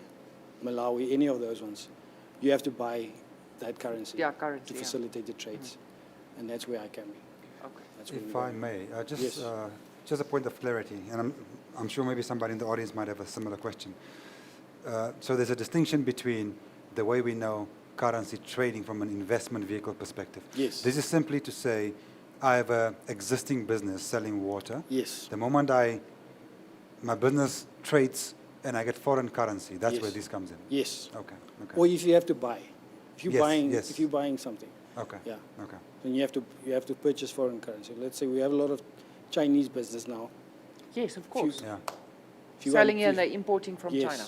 Malawi, any of those ones, you have to buy that currency. Yeah, currency, to facilitate the trades, and that's where I can be. Okay. That's where If we I go. may, Yes. just a point of clarity, and I'm sure maybe somebody in the audience might have a similar question. So there's a distinction between the way we know currency trading from an investment vehicle perspective. Yes. This is simply to say, I have an existing business selling water. Yes. The moment my business trades and I get foreign currency, that's Yes. where this comes in. Yes. Okay. Okay. Or if you have to buy, if you're Yes, buying, yes. if you're buying something. Okay. Yeah. Okay. Then you have to purchase foreign currency. Let's say we have a lot of Chinese business now. Yes, of course. Yeah. If you Selling want- here and they're importing from yes. China.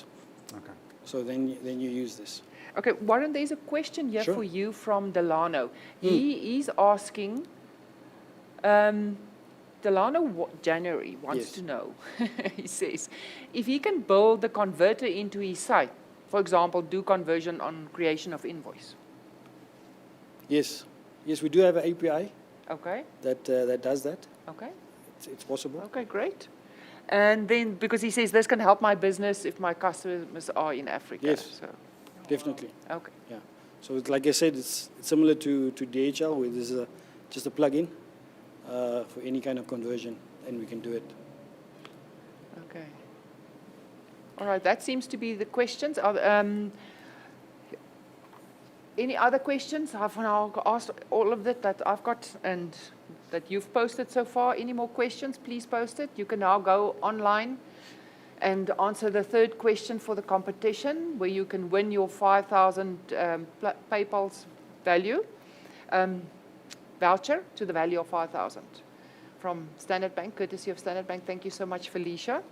Okay. So then you use this. Okay, Warren, there's a question here Sure. for you from Delano. He's asking, Delano January wants Yes. to know, he says, if he can build the converter into his site, for example, do conversion on creation of invoice. Yes. Yes, we do have an API Okay, that does that. okay, It's possible. okay, great. And then, because he says this can help my business if my customers are in Africa. Yes. So, Definitely. okay. Yeah. So it's, like I said, it's similar to DHL, where there's just a plug-in for any kind of conversion, and we can do it. Okay. All right, that seems to be the questions. Any other questions? I've now asked all of that I've got and that you've posted so far. Any more questions, please post it. You can now go online and answer the third question for the competition, where you can win your 5,000 PayPal's value, voucher to the value of 5,000 from Standard Bank, courtesy of Standard Bank. Thank you so much, Felicia.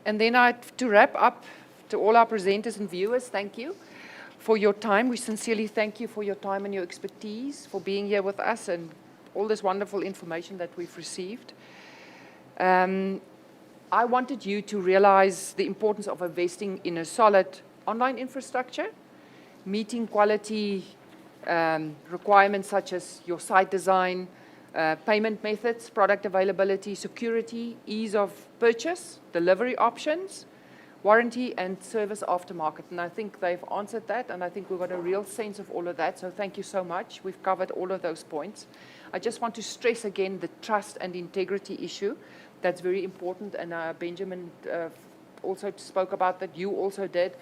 And then to wrap up, to all our presenters and viewers, thank you for your time. We sincerely thank you for your time and your expertise, for being here with us and all this wonderful information that we've received. I wanted you to realize the importance of investing in a solid online infrastructure, meeting quality requirements such as your site design, payment methods, product availability, security, ease of purchase, delivery options, warranty, and service aftermarket. And I think they've answered that, and I think we've got a real sense of all of that. So thank you so much. We've covered all of those points. I just want to stress again the trust and integrity issue. That's very important, and Benjamin also spoke about that. You also did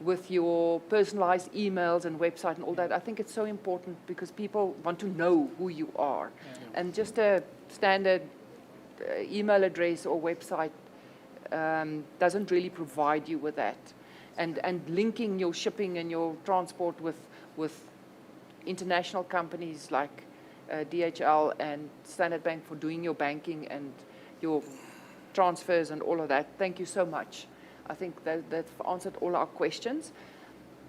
with your personalized emails and website and all that. I think it's so important because people want to know who you are. Yeah. And just a standard email address or website doesn't really provide you with that. And linking your shipping and your transport with international companies like DHL and Standard Bank for doing your banking and your transfers and all of that. Thank you so much. I think that's answered all our questions.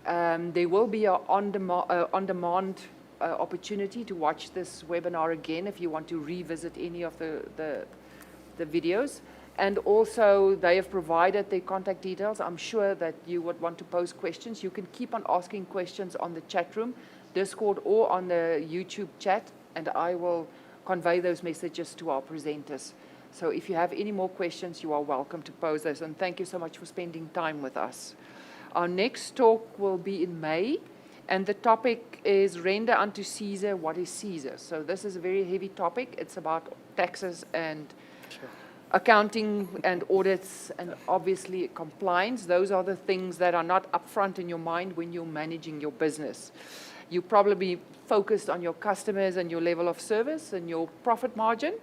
There will be an on-demand opportunity to watch this webinar again if you want to revisit any of the videos. And also, they have provided their contact details. I'm sure that you would want to pose questions. You can keep on asking questions on the chat room, Discord, or on the YouTube chat, and I will convey those messages to our presenters. So if you have any more questions, you are welcome to pose those. And thank you so much for spending time with us. Our next talk will be in May, and the topic is Render unto Caesar what is Caesar. So this is a very heavy topic. It's about taxes and accounting and audits and obviously compliance. Those are the things that are not upfront in your mind when you're managing your business. You probably focused on your customers and your level of service and your profit margin.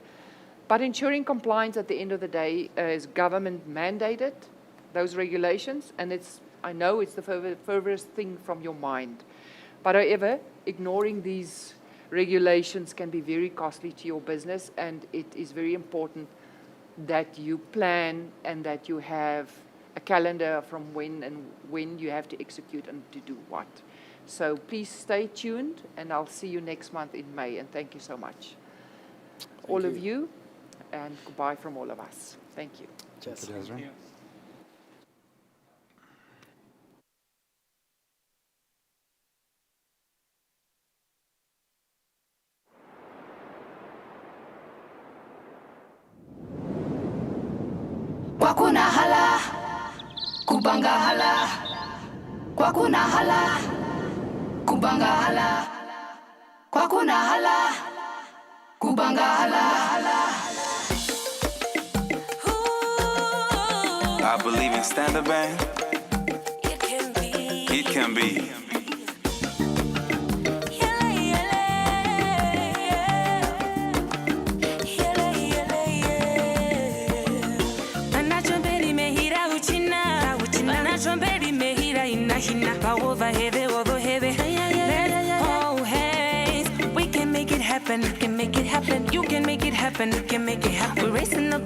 But ensuring compliance at the end of the day is government mandated, those regulations, and I know it's the furthest thing from your mind. But however, ignoring these regulations can be very costly to your business, and it is very important that you plan and that you have a calendar from when you have to execute and to do what. So please stay tuned, and I'll see you next month in May, and thank you so much. All of you, and goodbye from all of us. Thank you. Cheers. Thank you. Kwakuna hala, kubanga hala. Kwakuna hala, kubanga hala. Kwakuna hala, kubanga hala. I believe in Standard Bank. It can be. We can make it happen, you can make it happen, we can make it happen. We're racing the